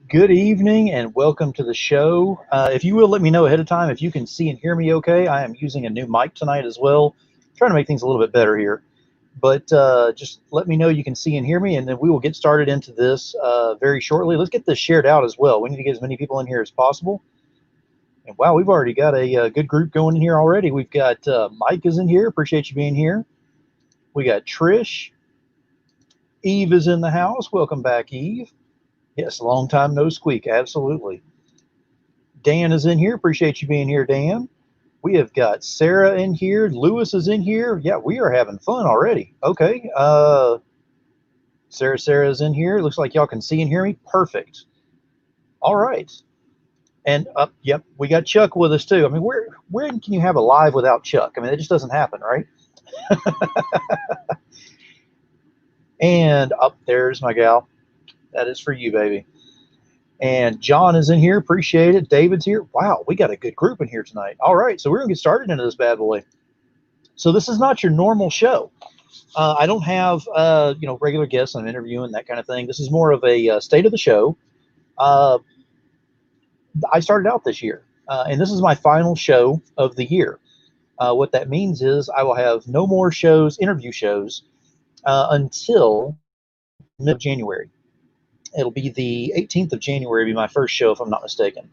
Good evening and welcome to the show. If you will let me know ahead of time if you can see and hear me okay. I am using a new mic tonight as well, trying to make things a little bit better here. But just let me know you can see and hear me, and then we will get started into this very shortly. Let's get this shared out as well. We need to get as many people in here as possible. And wow, we've already got a good group going in here already. We've got Mike is in here. Appreciate you being here. We got Trish. Eve is in the house. Welcome back, Eve. Yes, long time no squeak. Absolutely. Dan is in here. Appreciate you being here, Dan. We have got Sarah in here. Lewis is in here. Yeah, we are having fun already. Okay. Sarah is in here. Looks like y'all can see and hear me. Perfect. All right. And yep, we got Chuck with us too. I mean, where can you have a live without Chuck? I mean, it just doesn't happen, right? And up there's my gal. That is for you, baby. And John is in here. Appreciate it. David's here. Wow, we got a good group in here tonight. All right, so we're going to get started into this bad boy. So this is not your normal show. I don't have, regular guests I'm interviewing, that kind of thing. This is more of a state of the show. I started out this year, and this is my final show of the year. What that means is I will have no more shows, interview shows, until mid-January. It'll be the 18th of January, be my first show, if I'm not mistaken.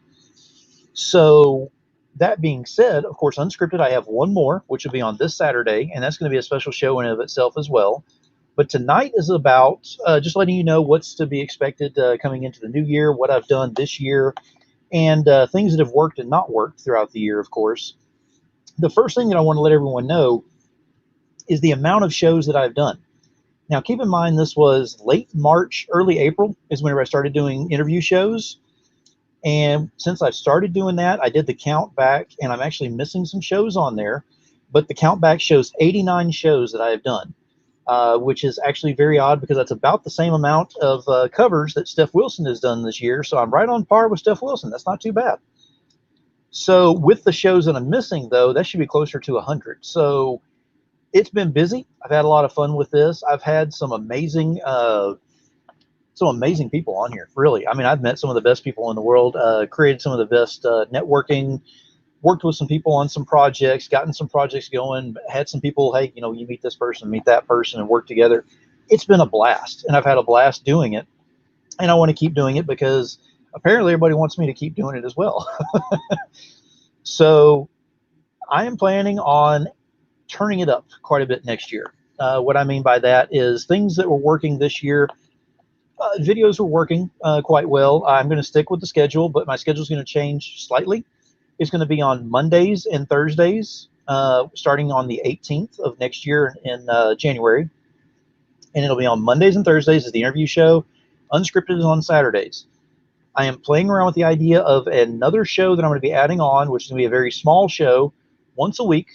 So that being said, of course, unscripted, I have one more, which will be on this Saturday, and that's going to be a special show in and of itself as well. But tonight is about just letting you know what's to be expected coming into the new year, what I've done this year, and things that have worked and not worked throughout the year, of course. The first thing that I want to let everyone know is the amount of shows that I've done. Now, keep in mind, this was late March, early April is whenever I started doing interview shows. And since I've started doing that, I did the count back, and I'm actually missing some shows on there. But the count back shows 89 shows that I have done, which is actually very odd because that's about the same amount of covers that Steph Wilson has done this year. So I'm right on par with Steph Wilson. That's not too bad. So with the shows that I'm missing, though, that should be closer to 100. So it's been busy. I've had a lot of fun with this. I've had some amazing people on here, really. I mean, I've met some of the best people in the world, created some of the best networking, worked with some people on some projects, gotten some projects going, had some people, hey, you meet this person, meet that person, and work together. It's been a blast, and I've had a blast doing it, and I want to keep doing it because apparently everybody wants me to keep doing it as well. So I am planning on turning it up quite a bit next year. What I mean by that is things that were working this year. Videos were working quite well. I'm going to stick with the schedule, but my schedule is going to change slightly. It's going to be on Mondays and Thursdays, starting on the 18th of next year in January. And it'll be on Mondays and Thursdays as the interview show. Unscripted is on Saturdays. I am playing around with the idea of another show that I'm going to be adding on, which is going to be a very small show, once a week,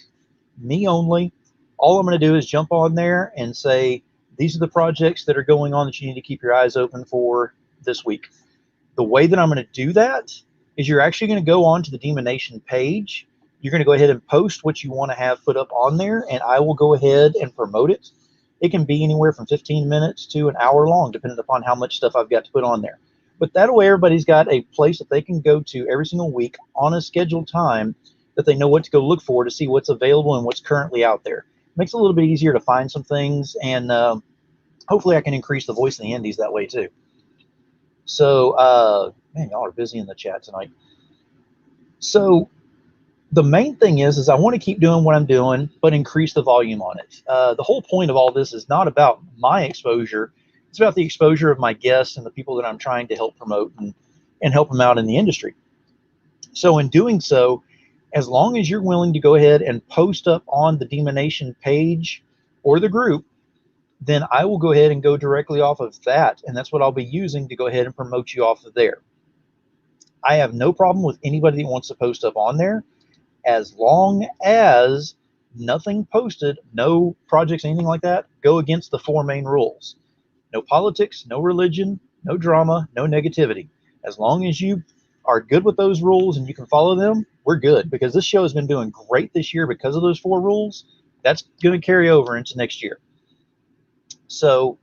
me only. All I'm going to do is jump on there and say, these are the projects that are going on that you need to keep your eyes open for this week. The way that I'm going to do that is you're actually going to go on to the DemoNation page. You're going to go ahead and post what you want to have put up on there, and I will go ahead and promote it. It can be anywhere from 15 minutes to an hour long, depending upon how much stuff I've got to put on there. But that way, everybody's got a place that they can go to every single week on a scheduled time that they know what to go look for to see what's available and what's currently out there. It makes it a little bit easier to find some things, and hopefully I can increase the voice in the indies that way too. So, man, y'all are busy in the chat tonight. So the main thing is I want to keep doing what I'm doing, but increase the volume on it. The whole point of all this is not about my exposure. It's about the exposure of my guests and the people that I'm trying to help promote and help them out in the industry. So in doing so, as long as you're willing to go ahead and post up on the DemoNation page or the group, then I will go ahead and go directly off of that, and that's what I'll be using to go ahead and promote you off of there. I have no problem with anybody that wants to post up on there, as long as nothing posted, no projects, anything like that, go against the 4 main rules. No politics, no religion, no drama, no negativity. As long as you are good with those rules and you can follow them, we're good, because this show has been doing great this year because of those 4 rules. That's going to carry over into next year. So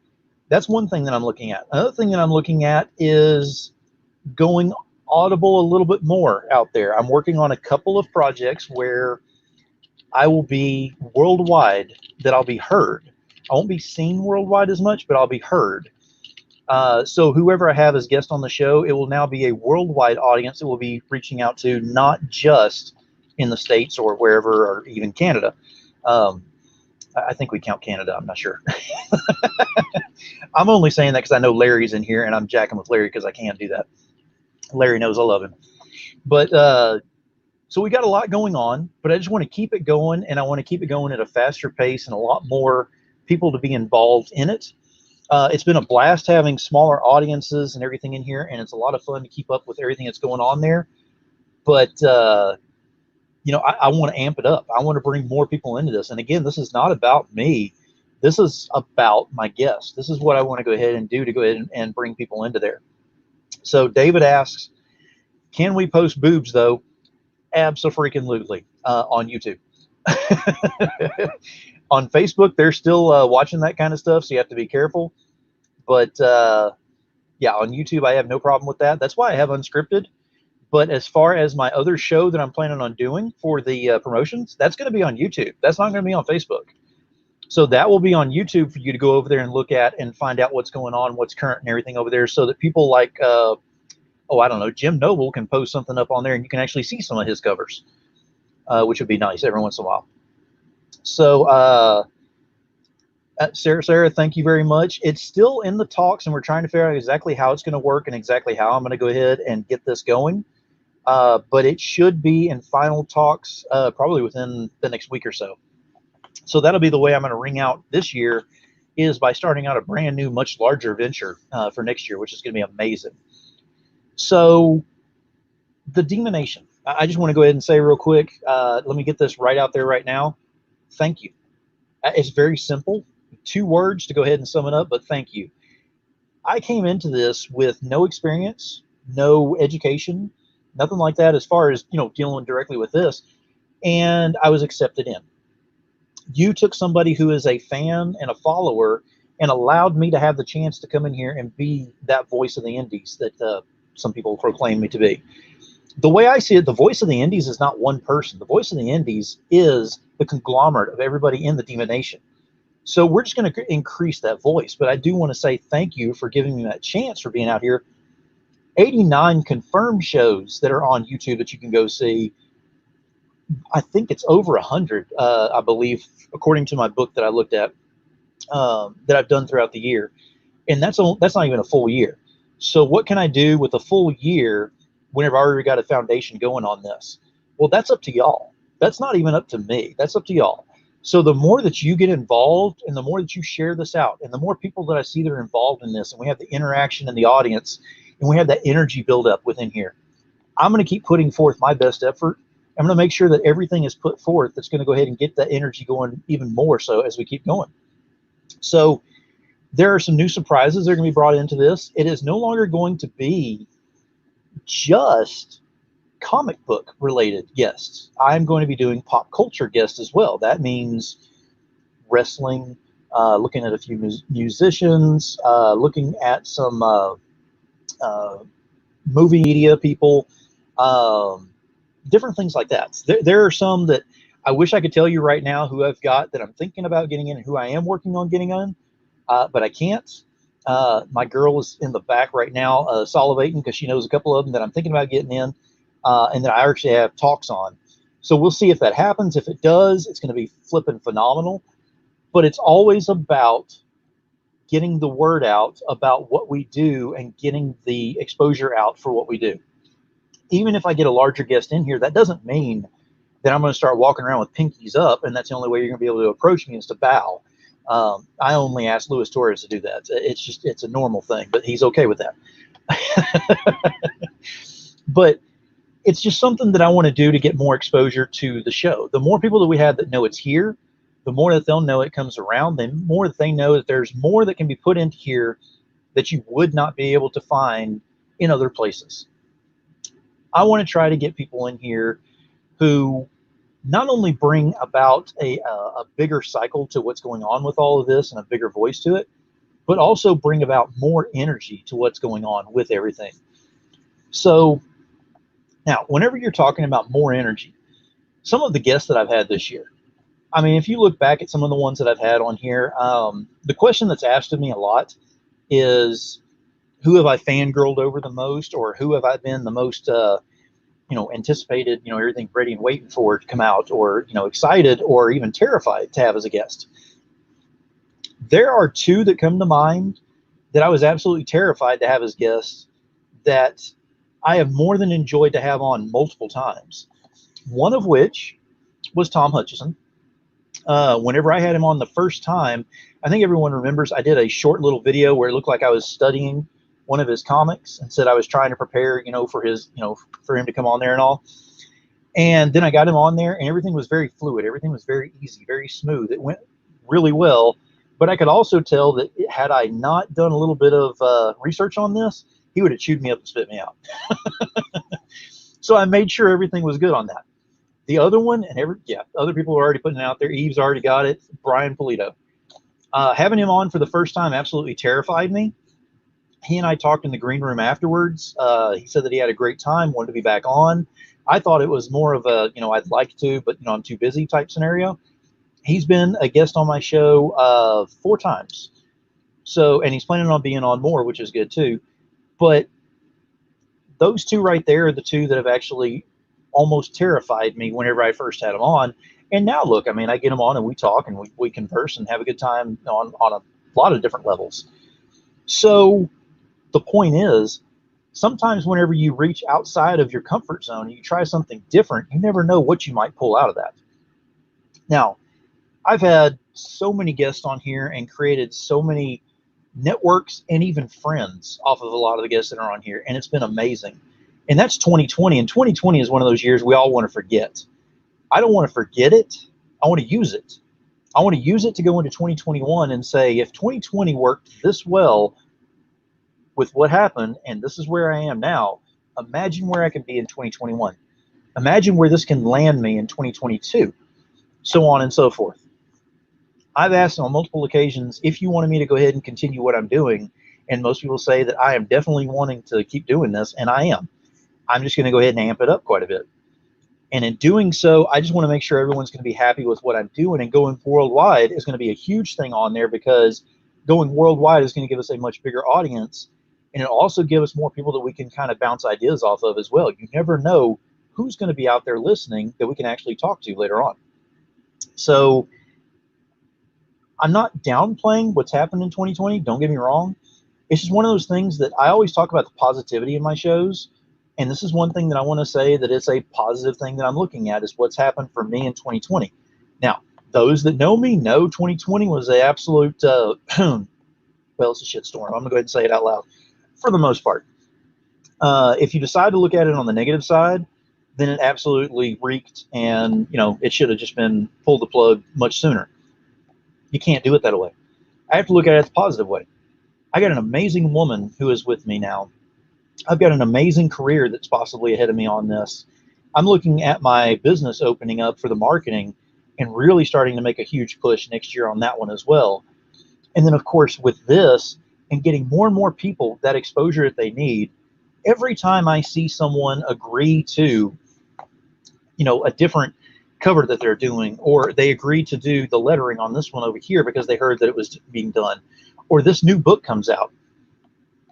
that's one thing that I'm looking at. Another thing that I'm looking at is going audible a little bit more out there. I'm working on a couple of projects where I will be worldwide, that I'll be heard. I won't be seen worldwide as much, but I'll be heard. So whoever I have as guest on the show, it will now be a worldwide audience that will be reaching out to, not just in the States or wherever, or even Canada. I think we count Canada. I'm not sure. I'm only saying that because I know Larry's in here, and I'm jacking with Larry because I can't do that. Larry knows I love him. But so we got a lot going on, but I just want to keep it going, and I want to keep it going at a faster pace and a lot more people to be involved in it. It's been a blast having smaller audiences and everything in here, and it's a lot of fun to keep up with everything that's going on there. But you know, I want to amp it up. I want to bring more people into this. And again, this is not about me. This is about my guests. This is what I want to go ahead and do to go ahead and bring people into there. So David asks, can we post boobs though? Abso-freaking-lutely on YouTube. On Facebook, they're still watching that kind of stuff, so you have to be careful. But yeah, on YouTube, I have no problem with that. That's why I have unscripted. But as far as my other show that I'm planning on doing for the promotions, that's going to be on YouTube. That's not going to be on Facebook. So that will be on YouTube for you to go over there and look at and find out what's going on, what's current and everything over there, so that people like, oh, I don't know, Jim Noble can post something up on there and you can actually see some of his covers, which would be nice every once in a while. So Sarah, thank you very much. It's still in the talks, and we're trying to figure out exactly how it's going to work and exactly how I'm going to go ahead and get this going. But it should be in final talks probably within the next week or so. So that'll be the way I'm going to ring out this year, is by starting out a brand new, much larger venture for next year, which is going to be amazing. So the DemoNation, I just want to go ahead and say real quick, let me get this right out there right now. Thank you. It's very simple. 2 words to go ahead and sum it up, but thank you. I came into this with no experience, no education, nothing like that as far as, you know, dealing directly with this, and I was accepted in. You took somebody who is a fan and a follower and allowed me to have the chance to come in here and be that voice of the indies that some people proclaim me to be. The way I see it, the voice of the indies is not one person. The voice of the indies is the conglomerate of everybody in the DemoNation. So we're just going to increase that voice. But I do want to say thank you for giving me that chance, for being out here. 89 confirmed shows that are on YouTube that you can go see. I think it's over 100, I believe, according to my book that I looked at, that I've done throughout the year. And that's not even a full year. So what can I do with a full year whenever I already got a foundation going on this? Well, that's up to y'all. That's not even up to me. That's up to y'all. So the more that you get involved, and the more that you share this out, and the more people that I see that are involved in this, and we have the interaction in the audience, and we have that energy build up within here, I'm going to keep putting forth my best effort. I'm going to make sure that everything is put forth that's going to go ahead and get that energy going even more so as we keep going. So there are some new surprises that are going to be brought into this. It is no longer going to be just comic book related guests. I'm going to be doing pop culture guests as well. That means wrestling, looking at a few musicians, looking at some movie media people, different things like that. There are some that I wish I could tell you right now who I've got that I'm thinking about getting in and who I am working on getting on, but I can't. My girl is in the back right now salivating because she knows a couple of them that I'm thinking about getting in, and that I actually have talks on. So we'll see if that happens. If it does, it's going to be flipping phenomenal. But it's always about getting the word out about what we do and getting the exposure out for what we do. Even if I get a larger guest in here, that doesn't mean that I'm going to start walking around with pinkies up, and that's the only way you're going to be able to approach me is to bow. I only asked Luis Torres to do that. It's a normal thing, but he's okay with that. But it's just something that I want to do to get more exposure to the show. The more people that we have that know it's here, the more that they'll know it comes around, the more that they know that there's more that can be put into here that you would not be able to find in other places. I want to try to get people in here who not only bring about a bigger cycle to what's going on with all of this and a bigger voice to it, but also bring about more energy to what's going on with everything. So now, whenever you're talking about more energy, some of the guests that I've had this year, I mean, if you look back at some of the ones that I've had on here, the question that's asked of me a lot is, who have I fangirled over the most, or who have I been the most, anticipated, everything ready and waiting for to come out, or, excited or even terrified to have as a guest. There are two that come to mind that I was absolutely terrified to have as guests that I have more than enjoyed to have on multiple times. One of which was Tom Hutchison. Whenever I had him on the first time, I think everyone remembers I did a short little video where it looked like I was studying one of his comics and said I was trying to prepare, for his, for him to come on there and all. And then I got him on there and everything was very fluid. Everything was very easy, very smooth. It went really well. But I could also tell that had I not done a little bit of research on this, he would have chewed me up and spit me out. So I made sure everything was good on that. The other one, and other people are already putting it out there. Eve's already got it. Brian Polito. Having him on for the first time absolutely terrified me. He and I talked in the green room afterwards. He said that he had a great time, wanted to be back on. I thought it was more of a, I'd like to, but, I'm too busy type scenario. He's been a guest on my show 4 times. So, and he's planning on being on more, which is good too. But those two right there are the two that have actually almost terrified me whenever I first had them on. And now look, I mean, I get them on and we talk and we converse and have a good time on a lot of different levels. So the point is, sometimes whenever you reach outside of your comfort zone and you try something different, you never know what you might pull out of that. Now, I've had so many guests on here and created so many networks and even friends off of a lot of the guests that are on here, and it's been amazing. And that's 2020, and 2020 is one of those years we all want to forget. I don't want to forget it. I want to use it. I want to use it to go into 2021 and say, if 2020 worked this well with what happened, and this is where I am now, imagine where I can be in 2021. Imagine where this can land me in 2022, so on and so forth. I've asked on multiple occasions if you wanted me to go ahead and continue what I'm doing, and most people say that I am definitely wanting to keep doing this, and I am. I'm just going to go ahead and amp it up quite a bit. And in doing so, I just want to make sure everyone's going to be happy with what I'm doing, and going worldwide is going to be a huge thing on there, because going worldwide is going to give us a much bigger audience, and it'll also give us more people that we can kind of bounce ideas off of as well. You never know who's going to be out there listening that we can actually talk to later on. So I'm not downplaying what's happened in 2020. Don't get me wrong. It's just one of those things that I always talk about the positivity in my shows. And this is one thing that I want to say that it's a positive thing that I'm looking at, is what's happened for me in 2020. Now, those that know me know 2020 was an absolute, well, it's a shitstorm. I'm going to go ahead and say it out loud for the most part. If you decide to look at it on the negative side, then it absolutely reeked, and, it should have just been pulled the plug much sooner. You can't do it that way. I have to look at it the positive way. I got an amazing woman who is with me now. I've got an amazing career that's possibly ahead of me on this. I'm looking at my business opening up for the marketing and really starting to make a huge push next year on that one as well. And then, of course, with this and getting more and more people that exposure that they need, every time I see someone agree to, a different cover that they're doing, or they agree to do the lettering on this one over here because they heard that it was being done, or this new book comes out,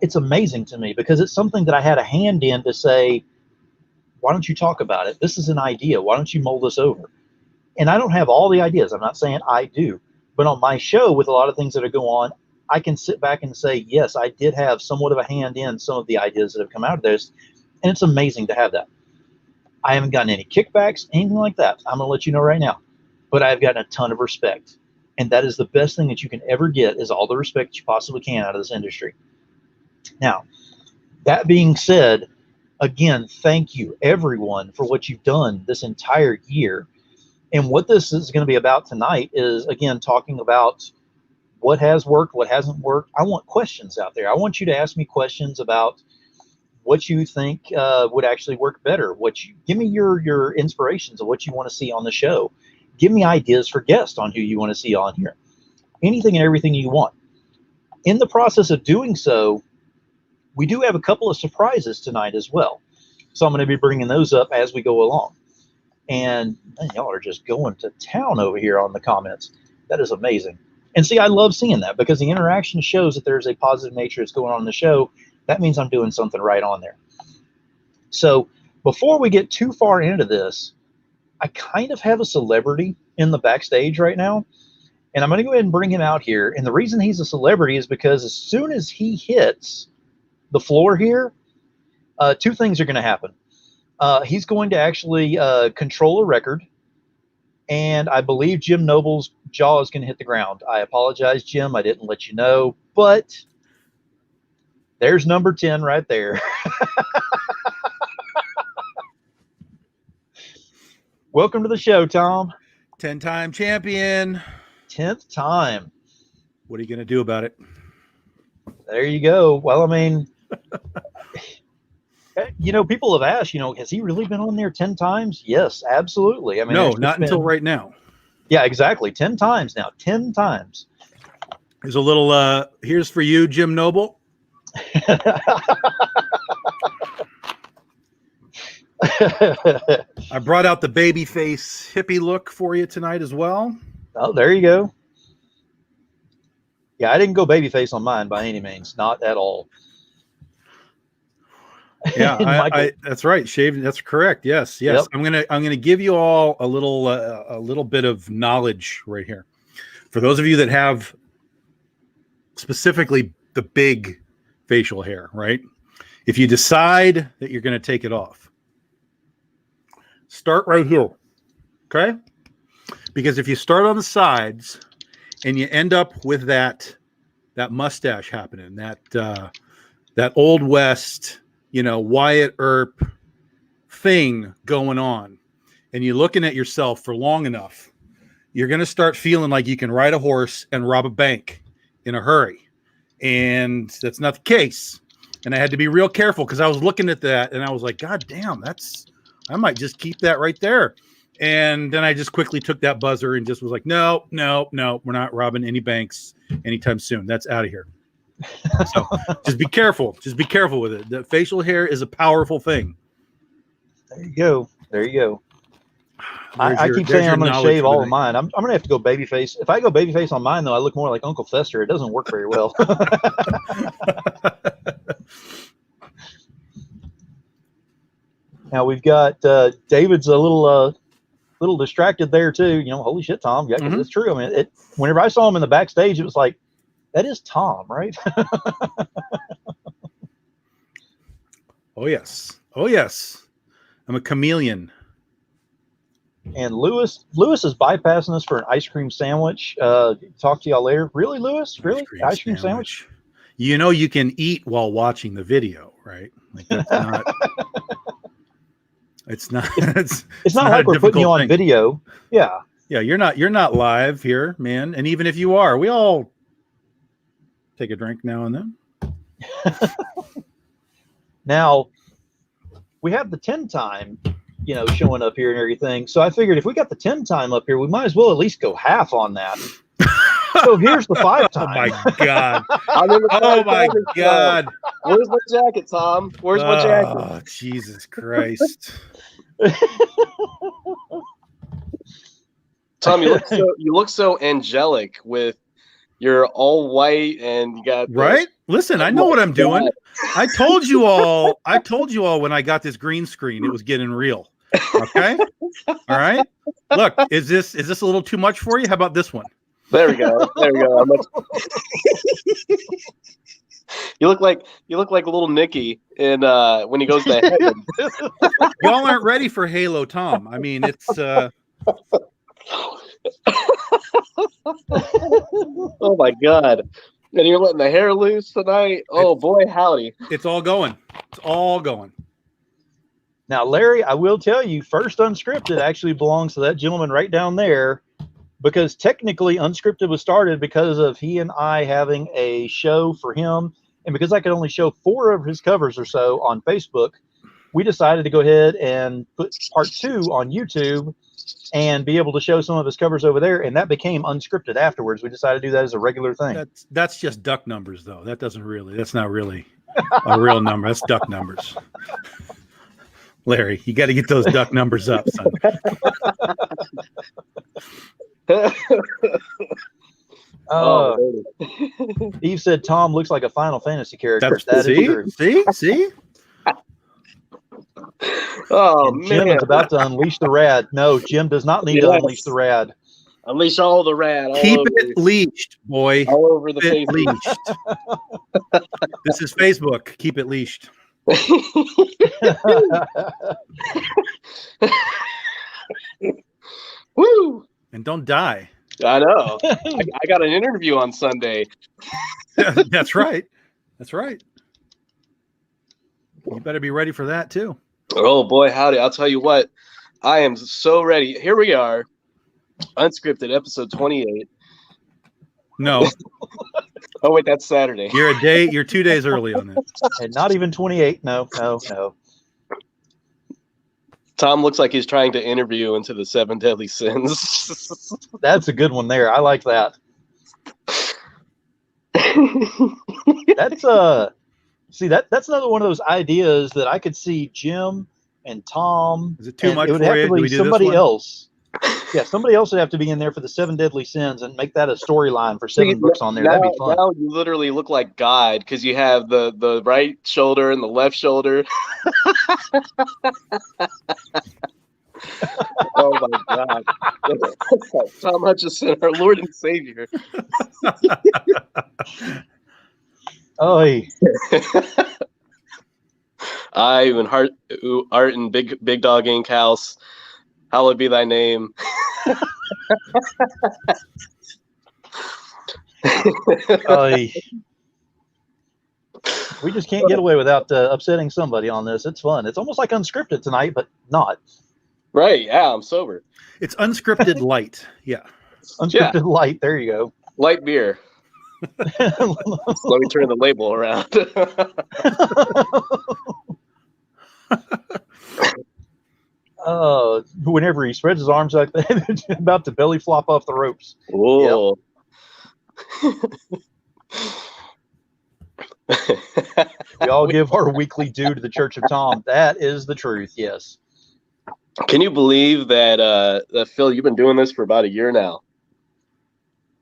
it's amazing to me, because it's something that I had a hand in to say, why don't you talk about it? This is an idea. Why don't you mold this over? And I don't have all the ideas. I'm not saying I do. But on my show, with a lot of things that go on, I can sit back and say, yes, I did have somewhat of a hand in some of the ideas that have come out of this. And it's amazing to have that. I haven't gotten any kickbacks, anything like that. I'm going to let you know right now. But I've gotten a ton of respect. And that is the best thing that you can ever get, is all the respect you possibly can out of this industry. Now, that being said, again, thank you, everyone, for what you've done this entire year. And what this is going to be about tonight is, again, talking about what has worked, what hasn't worked. I want questions out there. I want you to ask me questions about what you think would actually work better. Give me your inspirations of what you want to see on the show. Give me ideas for guests on who you want to see on here. Anything and everything you want. In the process of doing so, we do have a couple of surprises tonight as well. So I'm going to be bringing those up as we go along. And man, y'all are just going to town over here on the comments. That is amazing. And see, I love seeing that because the interaction shows that there's a positive nature that's going on in the show. That means I'm doing something right on there. So before we get too far into this, I kind of have a celebrity in the backstage right now. And I'm going to go ahead and bring him out here. And the reason he's a celebrity is because as soon as he hits the floor here, two things are going to happen. He's going to actually control a record. And I believe Jim Noble's jaw is going to hit the ground. I apologize, Jim. I didn't let you know. But there's number 10 right there. Welcome to the show, Tom. 10-time champion. 10th time. What are you going to do about it? There you go. Well, I mean, you know, people have asked, you know, has he really been on there 10 times? Yes, absolutely. I mean, no, not until right now. Yeah, exactly. 10 times now. 10 times. There's a little, here's for you, Jim Noble. I brought out the baby face hippie look for you tonight as well. Oh, there you go. Yeah, I didn't go baby face on mine by any means. Not at all. Yeah, that's right. Shaved. That's correct. Yes. Yep. I'm gonna give you all a little bit of knowledge right here. For those of you that have specifically the big facial hair, right? If you decide that you're going to take it off, start right here. Okay? Because if you start on the sides and you end up with that mustache happening, that Old West, you know, Wyatt Earp thing going on, and you're looking at yourself for long enough, you're going to start feeling like you can ride a horse and rob a bank in a hurry. And that's not the case. And I had to be real careful because I was looking at that and I was like, God damn, I might just keep that right there. And then I just quickly took that buzzer and just was like, no, we're not robbing any banks anytime soon. That's out of here. So just be careful. Just be careful with it. The facial hair is a powerful thing. There you go. There you go. I keep saying I'm going to shave all of mine. I'm going to have to go babyface. If I go babyface on mine, though, I look more like Uncle Fester. It doesn't work very well. Now we've got David's a little distracted there too. You know, holy shit, Tom. Yeah, it's true. I mean, whenever I saw him in the backstage, it was like, that is Tom, right? Oh yes. Oh yes. I'm a chameleon. And Lewis is bypassing us for an ice cream sandwich. Talk to y'all later. Really, Lewis? Really? Ice cream sandwich? You know you can eat while watching the video, right? Like that's not. It's not. It's not like we're putting you on video. Yeah. Yeah, you're not live here, man. And even if you are, we all take a drink now and then. Now we have the 10 time. You know, showing up here and everything. So I figured if we got the 10 time up here, we might as well at least go half on that. So here's the 5 time. Oh my God. Oh my God. Where's my jacket, Tom? Where's my jacket? Oh, Jesus Christ. Tom, you look so angelic with your all white and you got right. Listen, I know what I'm doing. I told you all when I got this green screen, it was getting real. Okay. All right. Look, is this a little too much for you? How about this one? There we go. There we go. You look like little Nicky in when he goes to heaven. Y'all aren't ready for Halo Tom. I mean, it's oh my God. And you're letting the hair loose tonight. Oh boy, howdy. It's all going. It's all going. Now, Larry, I will tell you, first unscripted actually belongs to that gentleman right down there, because technically unscripted was started because of he and I having a show for him, and because I could only show 4 of his covers or so on Facebook, we decided to go ahead and put part 2 on YouTube and be able to show some of his covers over there, and that became unscripted afterwards. We decided to do that as a regular thing. That's just duck numbers, though. That's not really A real number. That's duck numbers. Larry, you got to get those duck numbers up, son. Eve said Tom looks like a Final Fantasy character. That is true. See? Oh, And Jim man. is about to unleash the rad. No, Jim does not need to unleash the rad. Unleash all the rad. Keep it leashed, boy. All over the Keep it Facebook. leashed. This is Facebook. Keep it leashed. Woo! And don't die. I know. I got an interview on Sunday. That's right. That's right. You better be ready for that too. Oh boy, howdy. I'll tell you what. I am so ready. Here we are. Unscripted episode 28. No. Oh wait, that's Saturday. You're 2 days early on that. And not even 28. No. Tom looks like he's trying to interview into the 7 deadly sins. That's a good one there. I like that. That's another one of those ideas that I could see Jim and Tom. Is it too much it would for have you? to Do we be do somebody this one? else. Yeah, somebody else would have to be in there for the 7 deadly sins and make that a storyline for 7 books on there. That'd be fun. Now you literally look like God because you have the right shoulder and the left shoulder. Oh my God. Tom Hutchison, our Lord and Savior. Oh, hey. I, and Art and Big Dog Inc. House, hallowed be thy name. Hey. We just can't get away without upsetting somebody on this. It's fun. It's almost like unscripted tonight, but not. Right, yeah, I'm sober. It's unscripted light. Yeah. Unscripted light. There you go. Light beer. Let me turn the label around. Whenever he spreads his arms like that, it's about to belly flop off the ropes. Oh. Yep. We all give our weekly due to the Church of Tom. That is the truth, yes. Can you believe that, Phil, you've been doing this for about a year now?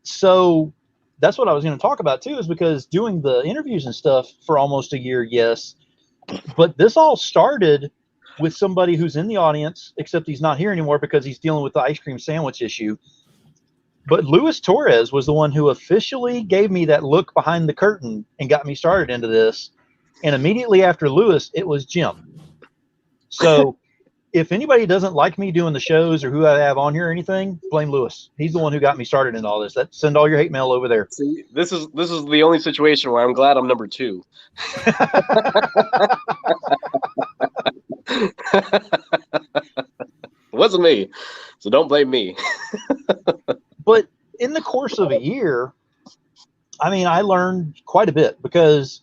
So that's what I was going to talk about, too, is because doing the interviews and stuff for almost a year, yes. But this all started with somebody who's in the audience, except he's not here anymore because he's dealing with the ice cream sandwich issue. But Luis Torres was the one who officially gave me that look behind the curtain and got me started into this. And immediately after Luis, it was Jim. So if anybody doesn't like me doing the shows or who I have on here or anything, blame Luis. He's the one who got me started in all this. Send all your hate mail over there. See, this is the only situation where I'm glad I'm number 2. It wasn't me, so don't blame me. But in the course of a year, I mean, I learned quite a bit because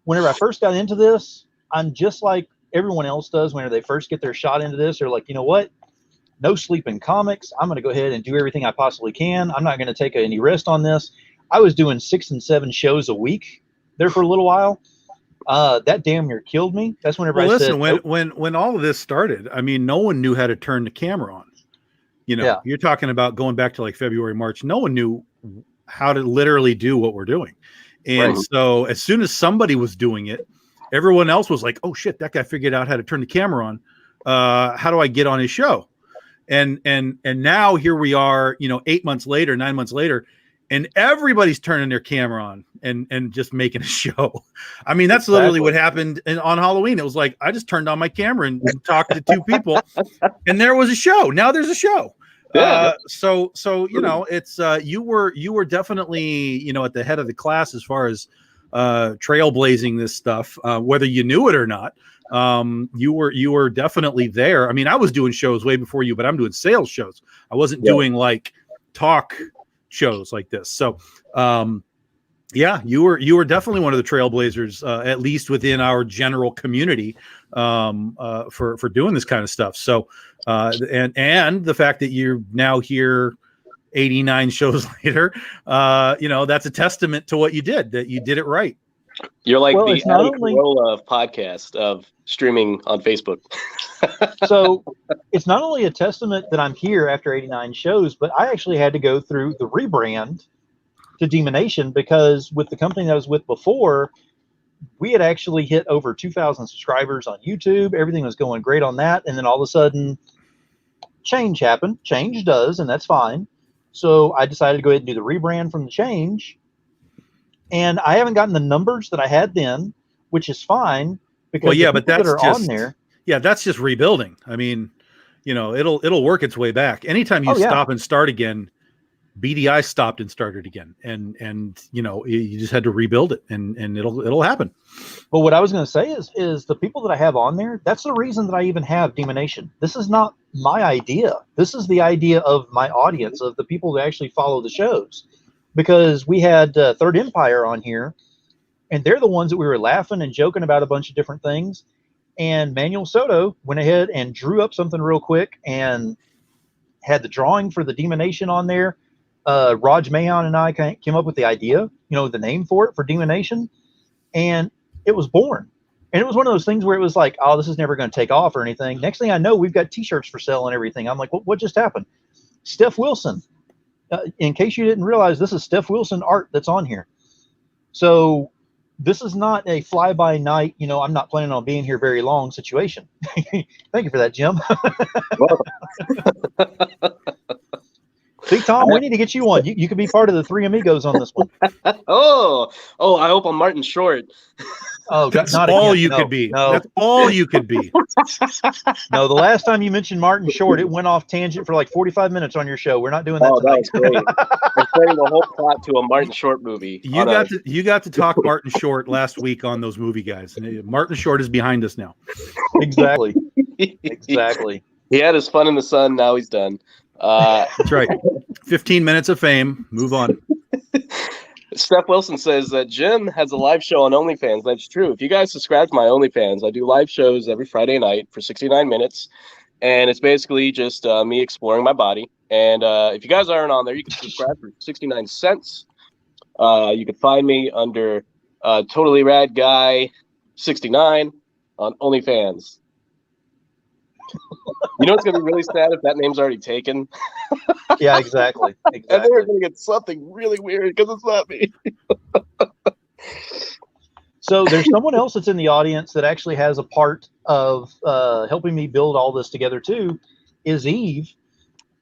whenever I first got into this, I'm just like everyone else does whenever they first get their shot into this. They're like, you know what? No sleep in comics. I'm going to go ahead and do everything I possibly can. I'm not going to take any rest on this. I was doing 6 and 7 shows a week there for a little while. That damn near killed me. That's whenever I said, nope. when all of this started, I mean, no one knew how to turn the camera on. You know, Yeah. You're talking about going back to like February, March. No one knew how to literally do what we're doing. And Right. so as soon as somebody was doing it, everyone else was like, oh shit, that guy figured out how to turn the camera on. How do I get on his show? And now here we are, 8 months later, 9 months later, and everybody's turning their camera on and just making a show. I mean, that's literally what happened on Halloween. It was like, I just turned on my camera and talked to 2 people and there was a show. Now there's a show. Yeah. So it's you were definitely, at the head of the class as far as trailblazing this stuff, whether you knew it or not. You were definitely there. I mean, I was doing shows way before you, but I'm doing sales shows. I wasn't doing like talk shows like this. So, you were definitely one of the trailblazers, at least within our general community, for doing this kind of stuff. So, and the fact that you're now here 89 shows later, that's a testament to what you did, that you did it right. You're like the it's not Adam only Carolla of podcast of streaming on Facebook. so it's not only a testament that I'm here after 89 shows, but I actually had to go through the rebrand to DemoNation because with the company that I was with before, we had actually hit over 2,000 subscribers on YouTube. Everything was going great on that, and then all of a sudden, change happened. Change does, and that's fine. So I decided to go ahead and do the rebrand from the change, and I haven't gotten the numbers that I had then, which is fine because Well, yeah, the but people that that's are just on there. yeah, that's just rebuilding. I mean, you know, it'll work its way back. Anytime you Oh, yeah. stop and start again, BDI stopped and started again, and you know, you just had to rebuild it, and it'll happen. But what I was going to say is the people that I have on there, that's the reason that I even have DemoNation. This is not my idea. This is the idea of my audience, of the people that actually follow the shows. Because we had Third Empire on here, and they're the ones that we were laughing and joking about a bunch of different things. And Manuel Soto went ahead and drew up something real quick and had the drawing for the DemoNation on there. Raj Mahan and I came up with the idea, the name for it, for DemoNation. And it was born. And it was one of those things where it was like, oh, this is never going to take off or anything. Next thing I know, we've got T-shirts for sale and everything. I'm like, what just happened? Steph Wilson. In case you didn't realize, this is Steph Wilson art that's on here. So this is not a fly-by-night, I'm not planning on being here very long situation. Thank you for that, Jim. See, Tom, we need to get you on. You could be part of the Three Amigos on this one. Oh, I hope I'm Martin Short. Oh, That's not all again. you No, could be. No, That's all you could be. no. The last time you mentioned Martin Short, it went off tangent for like 45 minutes on your show. We're not doing that Oh, tonight. that was great. I'm playing the whole plot to a Martin Short movie. You got to talk Martin Short last week on those movie guys. And Martin Short is behind us now. Exactly. Exactly. He had his fun in the sun. Now he's done. That's right. 15 minutes of fame. Move on. Steph Wilson says that Jim has a live show on OnlyFans. That's true. If you guys subscribe to my OnlyFans, I do live shows every Friday night for 69 minutes. And it's basically just me exploring my body. And if you guys aren't on there, you can subscribe for 69 cents. You can find me under Totally Rad Guy 69 on OnlyFans. You know, it's going to be really sad if that name's already taken. Yeah, exactly. And then we're going to get something really weird because it's not me. So there's someone else that's in the audience that actually has a part of helping me build all this together too, is Eve.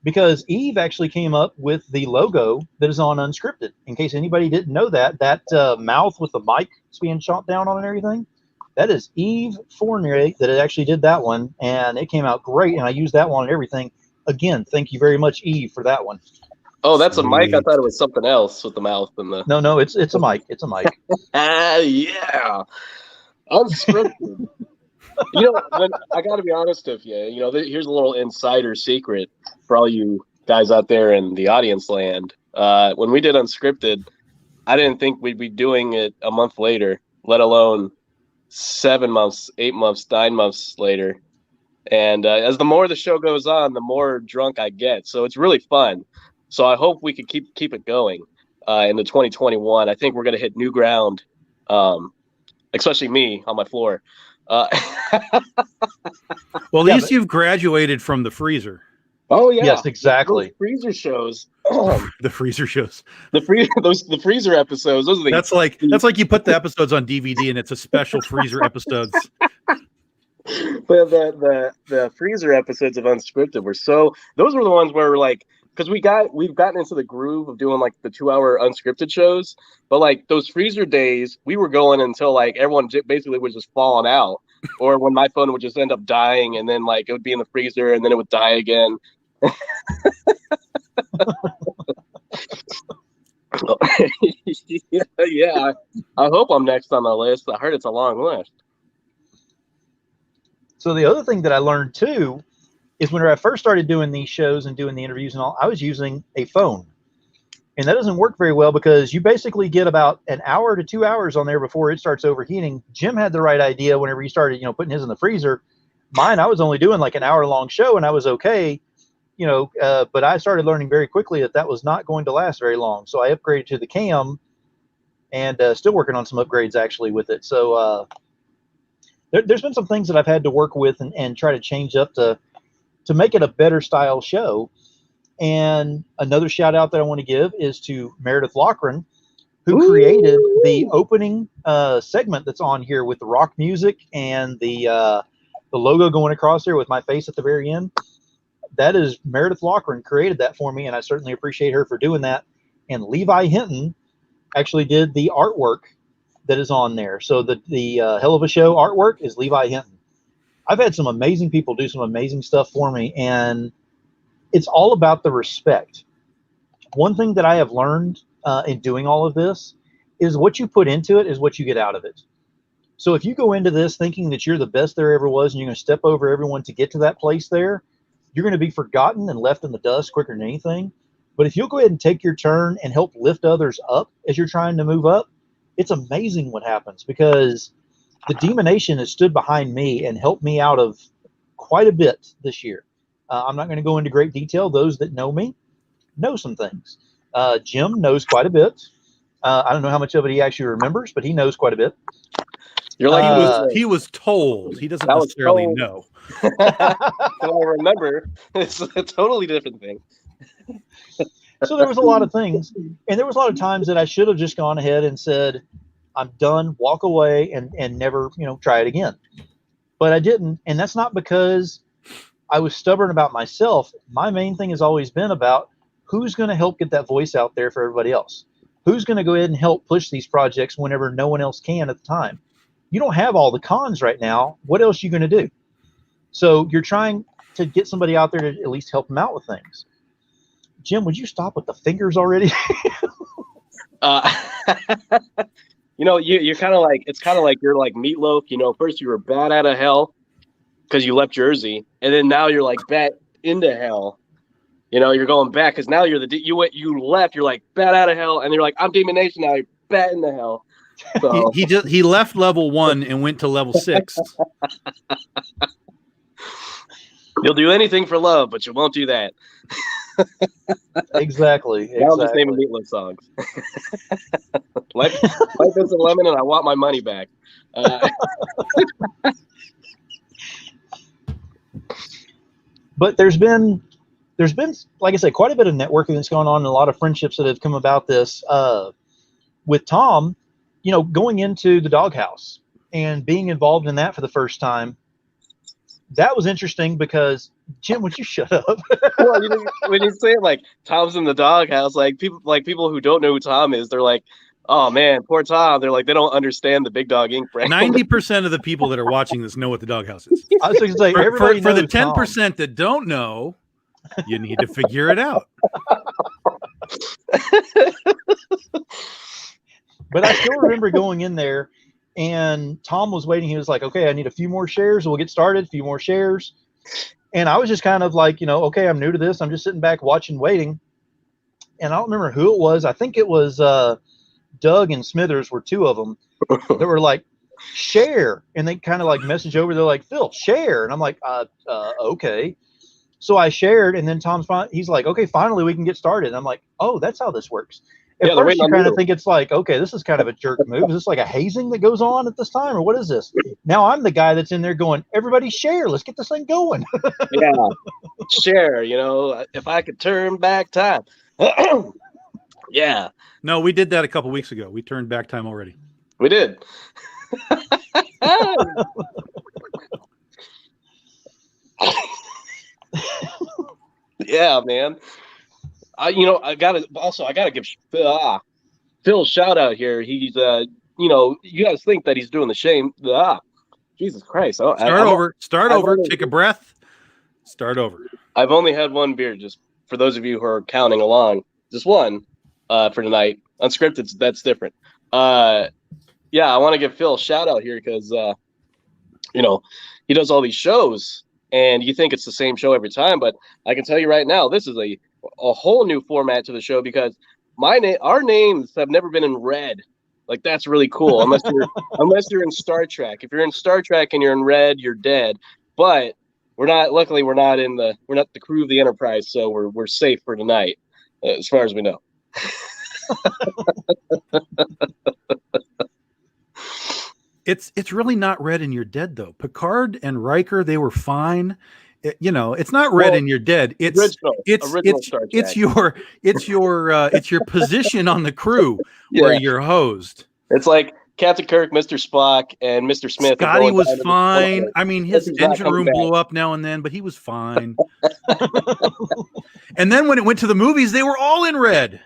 Because Eve actually came up with the logo that is on Unscripted. In case anybody didn't know that mouth with the mic being shot down on and everything, that is Eve Fournier that actually did that one, and it came out great, and I used that one and everything. Again, thank you very much, Eve, for that one. Oh, that's Sweet. a mic? I thought it was something else with the mouth and the... No, it's a mic. It's a mic. Yeah. Unscripted. I got to be honest with you. Here's a little insider secret for all you guys out there in the audience land. When we did Unscripted, I didn't think we'd be doing it a month later, let alone 7 months, 8 months, 9 months later. And as the more the show goes on, the more drunk I get. So it's really fun. So I hope we can keep it going into 2021. I think we're going to hit new ground, especially me on my floor. Well, at least you've graduated from the freezer. Oh yeah, yes, exactly. Those freezer shows. The freezer shows. The freezer episodes. Those are that's like you put the episodes on DVD and it's a special freezer episodes. But the freezer episodes of Unscripted were those were the ones where we're like, because we've gotten into the groove of doing like the 2-hour unscripted shows, but like those freezer days, we were going until like everyone basically was just falling out, or when my phone would just end up dying, and then like it would be in the freezer, and then it would die again. Yeah. I hope I'm next on the list. I heard it's a long list. So the other thing that I learned too is whenever I first started doing these shows and doing the interviews and all, I was using a phone. And that doesn't work very well because you basically get about an hour to 2 hours on there before it starts overheating. Jim had the right idea whenever he started, putting his in the freezer. Mine, I was only doing like an hour-long show and I was okay, but I started learning very quickly that was not going to last very long. So I upgraded to the cam, and still working on some upgrades actually with it. So there's been some things that I've had to work with and try to change up to make it a better style show. And another shout out that I want to give is to Meredith Lochran, who created the opening segment that's on here with the rock music and the logo going across there with my face at the very end. That is Meredith Lochran created that for me, and I certainly appreciate her for doing that. And Levi Hinton actually did the artwork that is on there. So the Hell of a Show artwork is Levi Hinton. I've had some amazing people do some amazing stuff for me, and it's all about the respect. One thing that I have learned in doing all of this is what you put into it is what you get out of it. So if you go into this thinking that you're the best there ever was and you're going to step over everyone to get to that place there, you're going to be forgotten and left in the dust quicker than anything. But if you'll go ahead and take your turn and help lift others up as you're trying to move up, it's amazing what happens, because the DemoNation has stood behind me and helped me out of quite a bit this year. I'm not going to go into great detail. Those that know me know some things. Jim knows quite a bit. I don't know how much of it he actually remembers, but he knows quite a bit. You're like he was told. He doesn't necessarily know. I remember. It's a totally different thing. So there was a lot of things, and there was a lot of times that I should have just gone ahead and said, I'm done, walk away, and never, try it again. But I didn't, and that's not because I was stubborn about myself. My main thing has always been about who's going to help get that voice out there for everybody else. Who's going to go ahead and help push these projects whenever no one else can at the time? You don't have all the cons right now. What else are you going to do? So you're trying to get somebody out there to at least help them out with things. Jim, would you stop with the fingers already? You're kind of like, it's kind of like you're like Meatloaf. First you were bat out of hell because you left Jersey, and then now you're like bat into hell. You're going back because now you're you left. You're like bat out of hell, and you're like, I'm DemoNation now. You're bat into hell. So. He left level 1 and went to level 6. You'll do anything for love, but you won't do that. Exactly. That was the name of Meatloaf songs. Life is a lemon, and I want my money back. But there's been, like I said, quite a bit of networking that's going on, and a lot of friendships that have come about this. With Tom, going into the doghouse and being involved in that for the first time, that was interesting because, Jim, would you shut up? Well, when you say it like Tom's in the doghouse, like people who don't know who Tom is, they're like, oh man, poor Tom. They're like, they don't understand the Big Dog Inc. brand. 90% of the people that are watching this know what the doghouse is. I was going to say, everybody for the knows 10% Tom. that don't know, you need to figure it out. But I still remember going in there, and Tom was waiting. He was like, okay, I need a few more shares. We'll get started. A few more shares. And I was just kind of like, okay, I'm new to this. I'm just sitting back watching, waiting. And I don't remember who it was. I think it was Doug and Smithers were two of them that were like, share. And they kind of like message over. They're like, Phil, share. And I'm like, okay. So I shared, and then he's like, okay, finally we can get started. And I'm like, oh, that's how this works. At first, you kind of think it's like, okay, this is kind of a jerk move. Is this like a hazing that goes on at this time, or what is this? Now I'm the guy that's in there going, everybody share. Let's get this thing going. Yeah, share. If I could turn back time. Yeah. No, we did that a couple weeks ago. We turned back time already. We did. Yeah, man. I gotta give Phil a shout out here. He's you guys think that he's doing the shame. Jesus Christ. Start over. Take a breath. Start over. I've only had one beer, just for those of you who are counting along. Just one for tonight. Unscripted, that's different. I want to give Phil a shout out here because he does all these shows, and you think it's the same show every time, but I can tell you right now, this is a whole new format to the show because our names have never been in red. Like, that's really cool. Unless you're in Star Trek. If you're in Star Trek and you're in red, you're dead. But we're not. Luckily, we're not the crew of the Enterprise, so we're safe for tonight, as far as we know. It's really not Red and You're Dead though. Picard and Riker, they were fine. It's not Red and You're Dead. It's original Star Trek. It's your position on the crew where you're hosed. It's like Captain Kirk, Mr. Spock, and Mr. Smith. Scotty was fine. I mean, his engine room blew up now and then, but he was fine. And then when it went to the movies, they were all in red.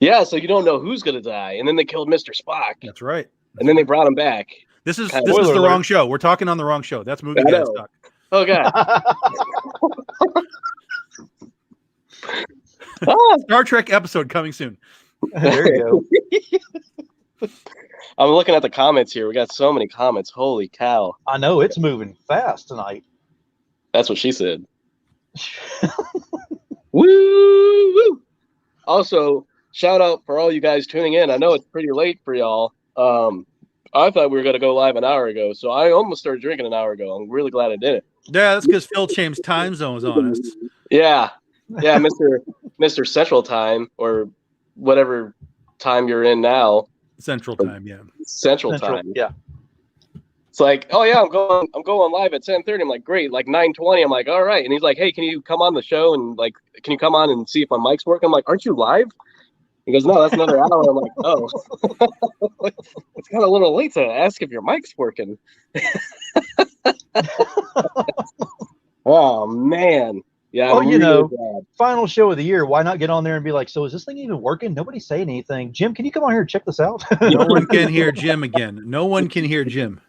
Yeah, so you don't know who's gonna die, and then they killed Mr. Spock. That's right. And then they brought him back. This is the wrong show. We're talking on the wrong show. That's Movie Guys Talk. Oh god. Star Trek episode coming soon. There you go. I'm looking at the comments here. We got so many comments. Holy cow. I know it's moving fast tonight. That's what she said. Woo! Woo! Also, shout out for all you guys tuning in. I know it's pretty late for y'all. I thought we were going to go live an hour ago, so I almost started drinking an hour ago. I'm really glad I did it. Yeah, that's because Phil changed time zones on us. Yeah, Mr. Central Time, or whatever time you're in now. Central Time, yeah. Central Time. Yeah. It's like, oh yeah, I'm going live at 10:30. I'm like, great. Like 9:20. I'm like, all right. And he's like, hey, can you come on the show and like, can you come on and see if my mic's working? I'm like, aren't you live? He goes, no, that's another hour. I'm like, oh, it's kind of a little late to ask if your mic's working. Oh man, yeah. Well, final show of the year. Why not get on there and be like, so is this thing even working? Nobody's saying anything. Jim, can you come on here and check this out? No one can hear Jim again. No one can hear Jim.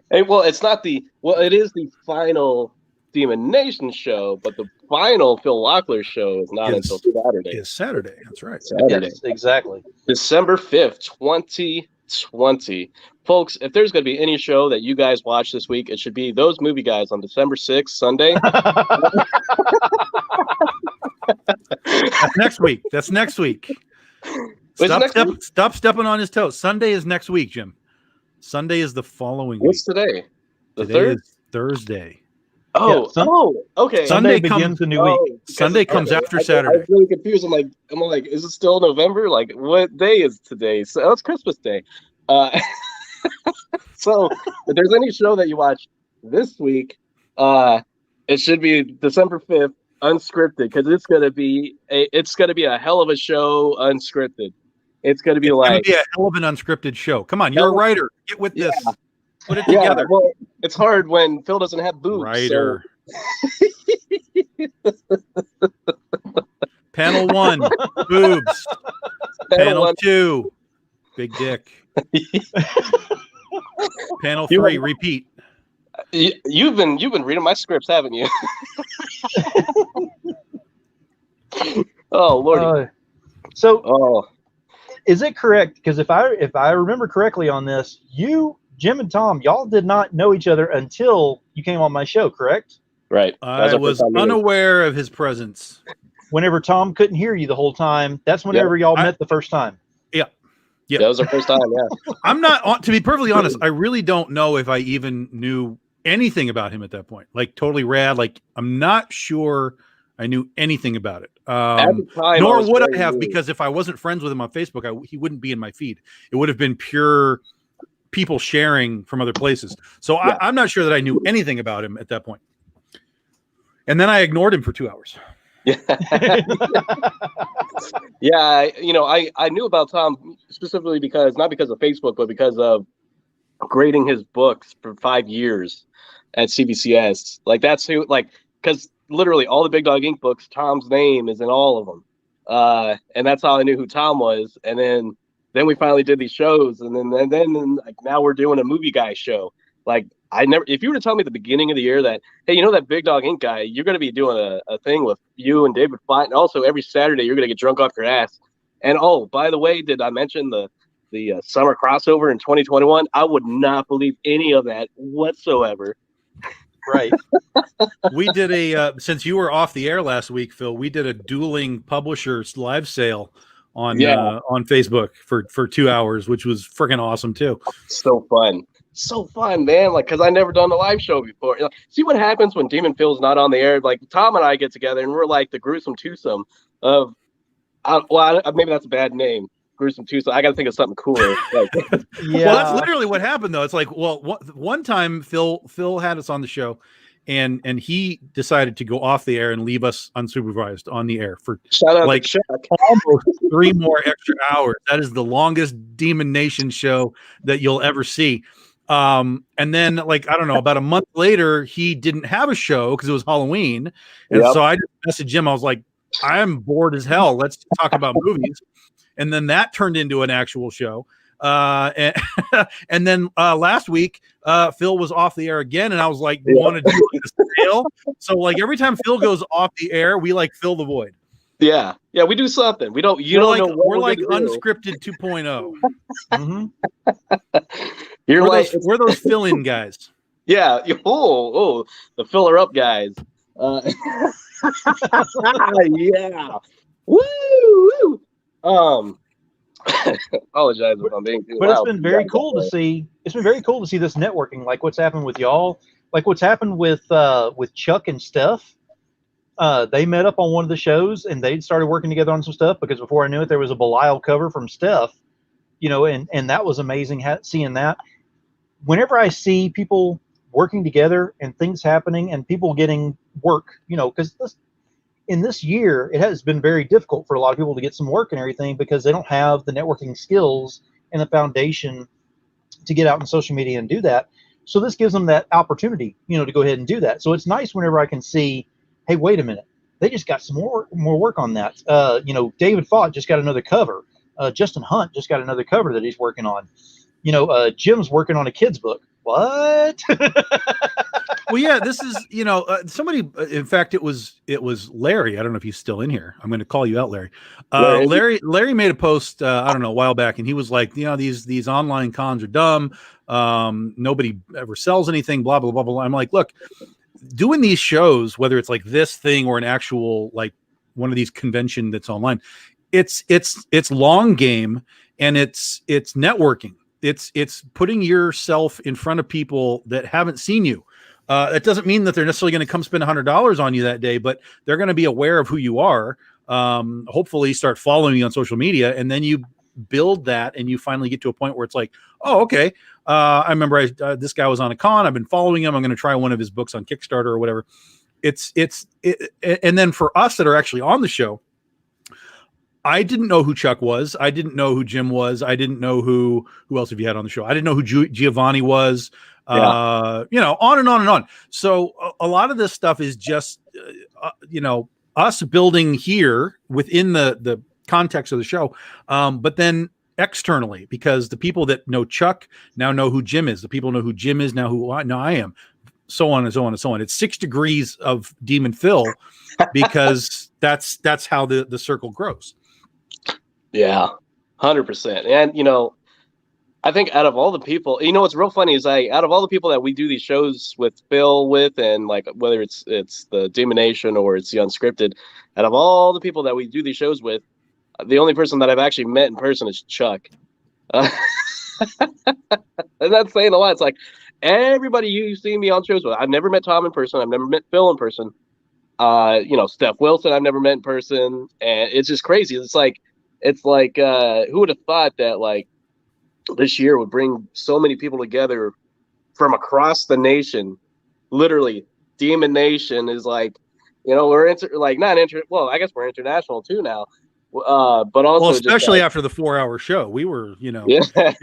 Hey, well, it is the final DemoNation show, but the final Phil Locklear show is not until Saturday. It's Saturday. That's right. Saturday. Yes, exactly. December 5th, 2020. Folks, if there's going to be any show that you guys watch this week, it should be Those Movie Guys on December 6th, Sunday. That's next week. That's next week. Stop stepping on his toes. Sunday is next week, Jim. Sunday is the following week. What's today? Today 3rd? Is Thursday. Okay. Sunday begins the new week. Sunday comes after Saturday. I was really confused. I'm like, is it still November? Like, what day is today? So it's Christmas Day. So if there's any show that you watch this week, it should be December 5th, unscripted, because it's gonna be a hell of a show, unscripted. It's gonna be like a hell of an unscripted show. Come on, you're a writer. Get with this. Put it yeah, together. Well, it's hard when Phil doesn't have boobs. Writer. So. Panel 1, boobs. Panel 2, big dick. Panel 3, repeat. You've been reading my scripts, haven't you? Oh Lordy. Is it correct? Because if I remember correctly on this, Jim and Tom, y'all did not know each other until you came on my show, correct? Right. I was unaware of his presence. Whenever Tom couldn't hear you the whole time, that's whenever y'all met the first time. Yeah, that was our first time. Yeah. I'm not, to be perfectly honest, I really don't know if I even knew anything about him at that point. Like, totally rad. Like, I'm not sure I knew anything about it. Nor would I have, because if I wasn't friends with him on Facebook, he wouldn't be in my feed. It would have been pure people sharing from other places. So I'm not sure that I knew anything about him at that point. And then I ignored him for 2 hours. Yeah. Yeah, I knew about Tom specifically not because of Facebook, but because of grading his books for 5 years at CBCS. Like, that's who, because literally all the Big Dog Ink books, Tom's name is in all of them. And that's how I knew who Tom was. And then we finally did these shows, and then like, now we're doing a Movie Guy show. Like, if you were to tell me at the beginning of the year that, hey, that Big Dog Ink guy, you're going to be doing a thing with you and David Flatt, and also every Saturday you're going to get drunk off your ass. And oh, by the way, did I mention the summer crossover in 2021? I would not believe any of that whatsoever. Right. We did since you were off the air last week, Phil, we did a dueling publishers live sale on Facebook for 2 hours, which was freaking awesome too. So fun, man. Like, because I never done a live show before. See what happens when Demon Phil's not on the air. Like, Tom and I get together and we're like the gruesome twosome of Maybe that's a bad name. Gruesome Tuesday. I got to think of something cooler. Like, Yeah. Well, that's literally what happened, though. It's like, well, one time Phil had us on the show, and he decided to go off the air and leave us unsupervised on the air for shout out like to Chuck. almost 3 more extra hours. That is the longest DemoNation show that you'll ever see. And then, like, I don't know, about a month later, he didn't have a show because it was Halloween, and so I just messaged Jim. I was like, I'm bored as hell. Let's talk about movies. And then that turned into an actual show. And, and then last week, Phil was off the air again, and I was like, "You want to do a sale?" So like every time Phil goes off the air, we like fill the void. Yeah, we do something. We don't. We're like unscripted 2.0. We're those fill-in guys. Yeah. Oh, the filler up guys. Yeah. Woo. Apologize if I'm being too loud. It's been very cool to see. It's been very cool to see this networking, like what's happened with y'all, like what's happened with Chuck and Steph. They met up on one of the shows and they started working together on some stuff, because before I knew it, there was a Belial cover from Steph, and that was amazing seeing that. Whenever I see people working together and things happening and people getting work, because in this year, it has been very difficult for a lot of people to get some work and everything, because they don't have the networking skills and the foundation to get out on social media and do that. So this gives them that opportunity, to go ahead and do that. So it's nice whenever I can see, hey, wait a minute, they just got some more work on that. David Fott just got another cover. Justin Hunt just got another cover that he's working on. Jim's working on a kid's book. What? Well, yeah, this is, somebody, in fact, it was Larry. I don't know if he's still in here. I'm going to call you out, Larry. Larry made a post, I don't know, a while back, and he was like, these online cons are dumb. Nobody ever sells anything, blah, blah, blah, blah. I'm like, look, doing these shows, whether it's like this thing or an actual, like one of these convention that's online, it's long game, and it's networking. It's putting yourself in front of people that haven't seen you. It doesn't mean that they're necessarily going to come spend $100 on you that day, but they're going to be aware of who you are. Hopefully start following you on social media, and then you build that, and you finally get to a point where it's like, oh, okay. I remember this guy was on a con. I've been following him. I'm going to try one of his books on Kickstarter or whatever. And then for us that are actually on the show, I didn't know who Chuck was. I didn't know who Jim was. I didn't know who else have you had on the show. I didn't know who Giovanni was. On and on and on. So a lot of this stuff is just, us building here within the context of the show. But then externally, because the people that know Chuck now know who Jim is. The people know who Jim is now who I am. So on and so on and so on. It's 6 degrees of Demon Phil, because that's how the circle grows. Yeah, 100%. And, I think out of all the people, what's real funny is out of all the people that we do these shows with Phil with, and like whether it's the DemoNation or it's the Unscripted, out of all the people that we do these shows with, the only person that I've actually met in person is Chuck. And that's saying a lot. It's like everybody you see me on shows with, I've never met Tom in person. I've never met Phil in person. Steph Wilson, I've never met in person. And it's just crazy. It's like who would have thought that like this year would bring so many people together from across the nation. Literally, DemoNation is like, we're I guess we're international too now. But also, especially after the 4-hour show, we were, it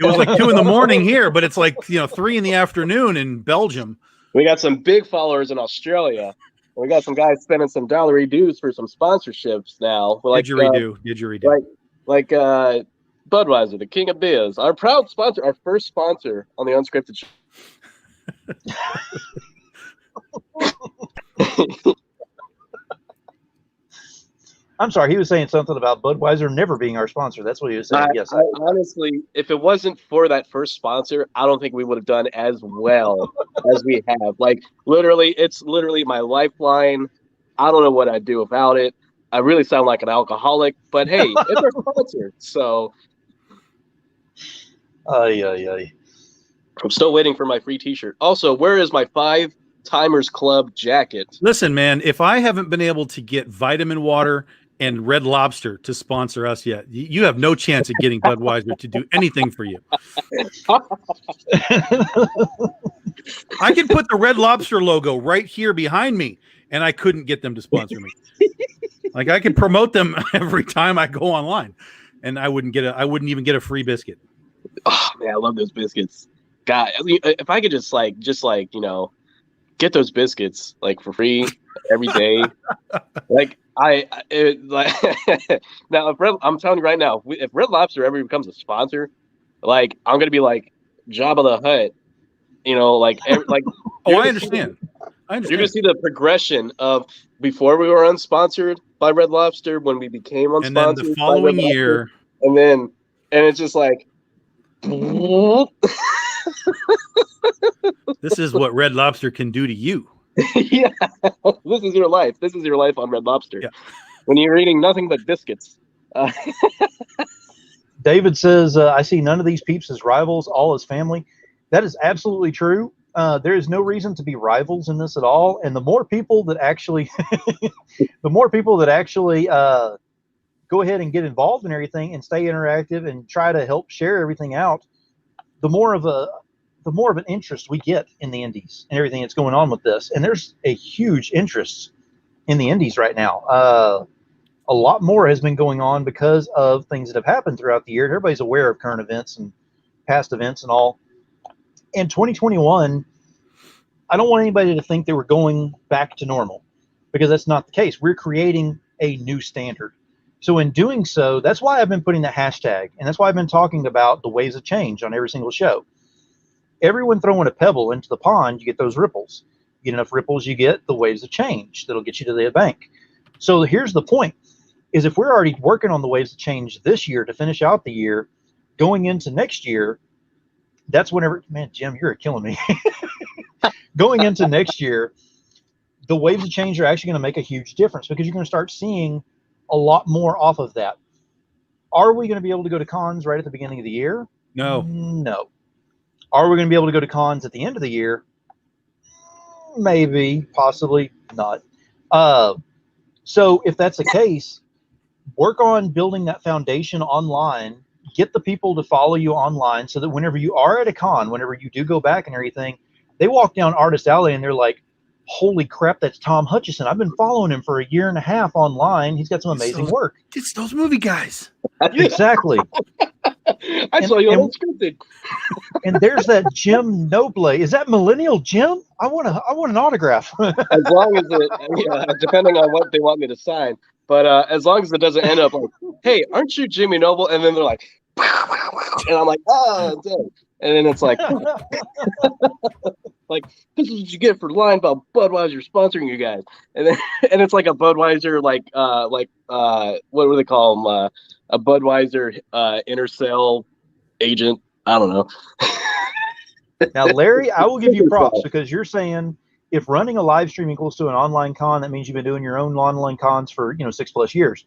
was like 2 a.m. here, but it's like 3 p.m. in Belgium. We got some big followers in Australia. We got some guys spending some dollary dues for some sponsorships now. Did you redo? Like Budweiser, the king of beers, our proud sponsor, our first sponsor on the Unscripted show. I'm sorry, he was saying something about Budweiser never being our sponsor. That's what he was saying. Yes. Honestly, if it wasn't for that first sponsor, I don't think we would have done as well as we have. Like, it's literally my lifeline. I don't know what I'd do without it. I really sound like an alcoholic, but hey, it's our sponsor. So, I'm still waiting for my free T-shirt. Also, where is my 5 Timers Club jacket? Listen, man, if I haven't been able to get vitamin water and Red Lobster to sponsor us yet. You have no chance of getting Budweiser to do anything for you. I can put the Red Lobster logo right here behind me, and I couldn't get them to sponsor me. Like, I can promote them every time I go online, and I wouldn't even get a free biscuit. Oh man, I love those biscuits. God, I mean, if I could just get those biscuits like for free every day, like now I'm telling you right now, if Red Lobster ever becomes a sponsor, like I'm gonna be like Jabba the Hutt, Oh, I understand. You're gonna see the progression of before we were unsponsored by Red Lobster, when we became unsponsored, and then the following year, and it's just like. This is what Red Lobster can do to you. Yeah, this is your life. This is your life on Red Lobster. Yeah. When you're eating nothing but biscuits. David says, I see none of these peeps as rivals, all as family. That is absolutely true. There is no reason to be rivals in this at all. And the more people that actually, go ahead and get involved in everything and stay interactive and try to help share everything out, the more of an interest we get in the indies and everything that's going on with this. And there's a huge interest in the indies right now. A lot more has been going on because of things that have happened throughout the year. Everybody's aware of current events and past events and all. In 2021, I don't want anybody to think they were going back to normal, because that's not the case. We're creating a new standard. So in doing so, that's why I've been putting the hashtag, and that's why I've been talking about the waves of change on every single show. Everyone throwing a pebble into the pond, you get those ripples. You get enough ripples, you get the waves of change that'll get you to the bank. So here's the point, is if we're already working on the waves of change this year to finish out the year, going into next year, that's whenever, man, Jim, you're killing me. Going into next year, the waves of change are actually going to make a huge difference, because you're going to start seeing a lot more off of that. Are we going to be able to go to cons right at the beginning of the year? No. No. Are we going to be able to go to cons at the end of the year? Maybe, possibly not. So if that's the case, work on building that foundation online. Get the people to follow you online, so that whenever you are at a con, whenever you do go back and everything, they walk down Artist Alley and they're like, holy crap, that's Tom Hutchison. I've been following him for a year and a half online. He's got some amazing work. It's those movie guys. Exactly. I saw you on Unscripted. And there's that Jim Noble. Is that Millennial Jim? I want an autograph. As long as it, depending on what they want me to sign. But as long as it doesn't end up like, hey, aren't you Jimmy Noble? And then they're like, and I'm like, oh, and then it's like, like, this is what you get for lying about Budweiser sponsoring you guys. And then and it's like a Budweiser, what do they call them? A Budweiser intercell agent. I don't know. Now, Larry, I will give you props, because you're saying if running a live stream equals to an online con, that means you've been doing your own online cons for 6+ years.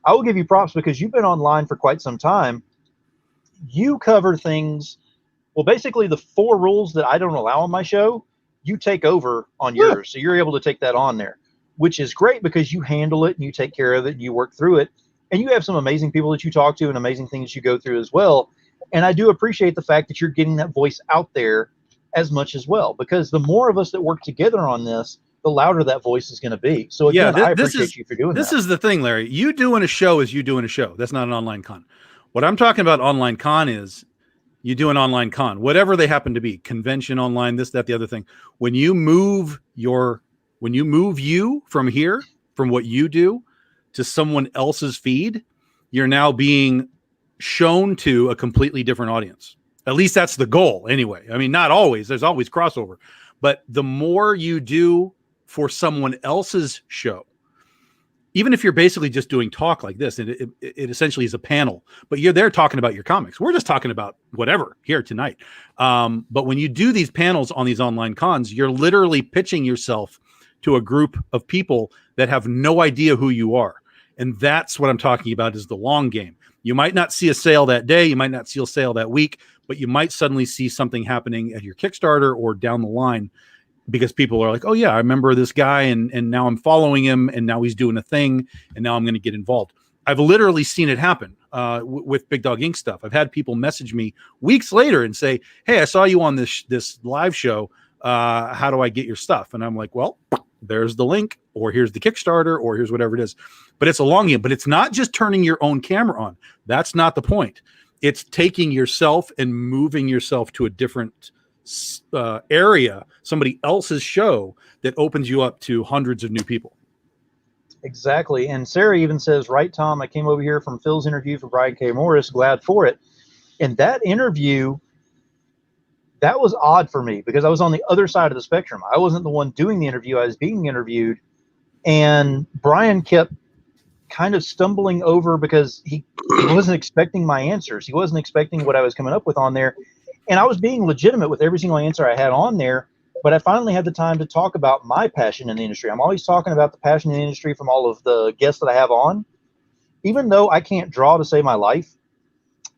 I will give you props, because you've been online for quite some time. You cover things. Well, basically the 4 rules that I don't allow on my show, you take over on yours. So you're able to take that on there, which is great, because you handle it and you take care of it and you work through it. And you have some amazing people that you talk to and amazing things you go through as well. And I do appreciate the fact that you're getting that voice out there as much as well, because the more of us that work together on this, the louder that voice is going to be. So again, I appreciate you for doing this. This is the thing, Larry. You doing a show is you doing a show. That's not an online con. What I'm talking about online con is you do an online con, whatever they happen to be, convention online, this, that, the other thing. When you move you from here, from what you do to someone else's feed, you're now being shown to a completely different audience. At least that's the goal anyway. I mean, not always, there's always crossover, but the more you do for someone else's show, even if you're basically just doing talk like this, and it essentially is a panel, but you're there talking about your comics. We're just talking about whatever here tonight. But when you do these panels on these online cons, you're literally pitching yourself to a group of people that have no idea who you are. And that's what I'm talking about, is the long game. You might not see a sale that day. You might not see a sale that week, but you might suddenly see something happening at your Kickstarter or down the line. because people are like, oh yeah, I remember this guy, and now I'm following him, and now he's doing a thing, and now I'm going to get involved. I've literally seen it happen with Big Dog Inc. stuff. I've had people message me weeks later and say, hey, I saw you on this live show. How do I get your stuff? And I'm like, well, there's the link, or here's the Kickstarter, or here's whatever it is. But it's a long game. But it's not just turning your own camera on. That's not the point. It's taking yourself and moving yourself to a different area, somebody else's show, that opens you up to hundreds of new people. Exactly. And Sarah even says, right, Tom, I came over here from Phil's interview for Brian K. Morris. Glad for it. And that interview, that was odd for me because I was on the other side of the spectrum. I wasn't the one doing the interview. I was being interviewed. And Brian kept kind of stumbling over because he wasn't expecting my answers. He wasn't expecting what I was coming up with on there. And I was being legitimate with every single answer I had on there. But I finally had the time to talk about my passion in the industry. I'm always talking about the passion in the industry from all of the guests that I have on, even though I can't draw to save my life.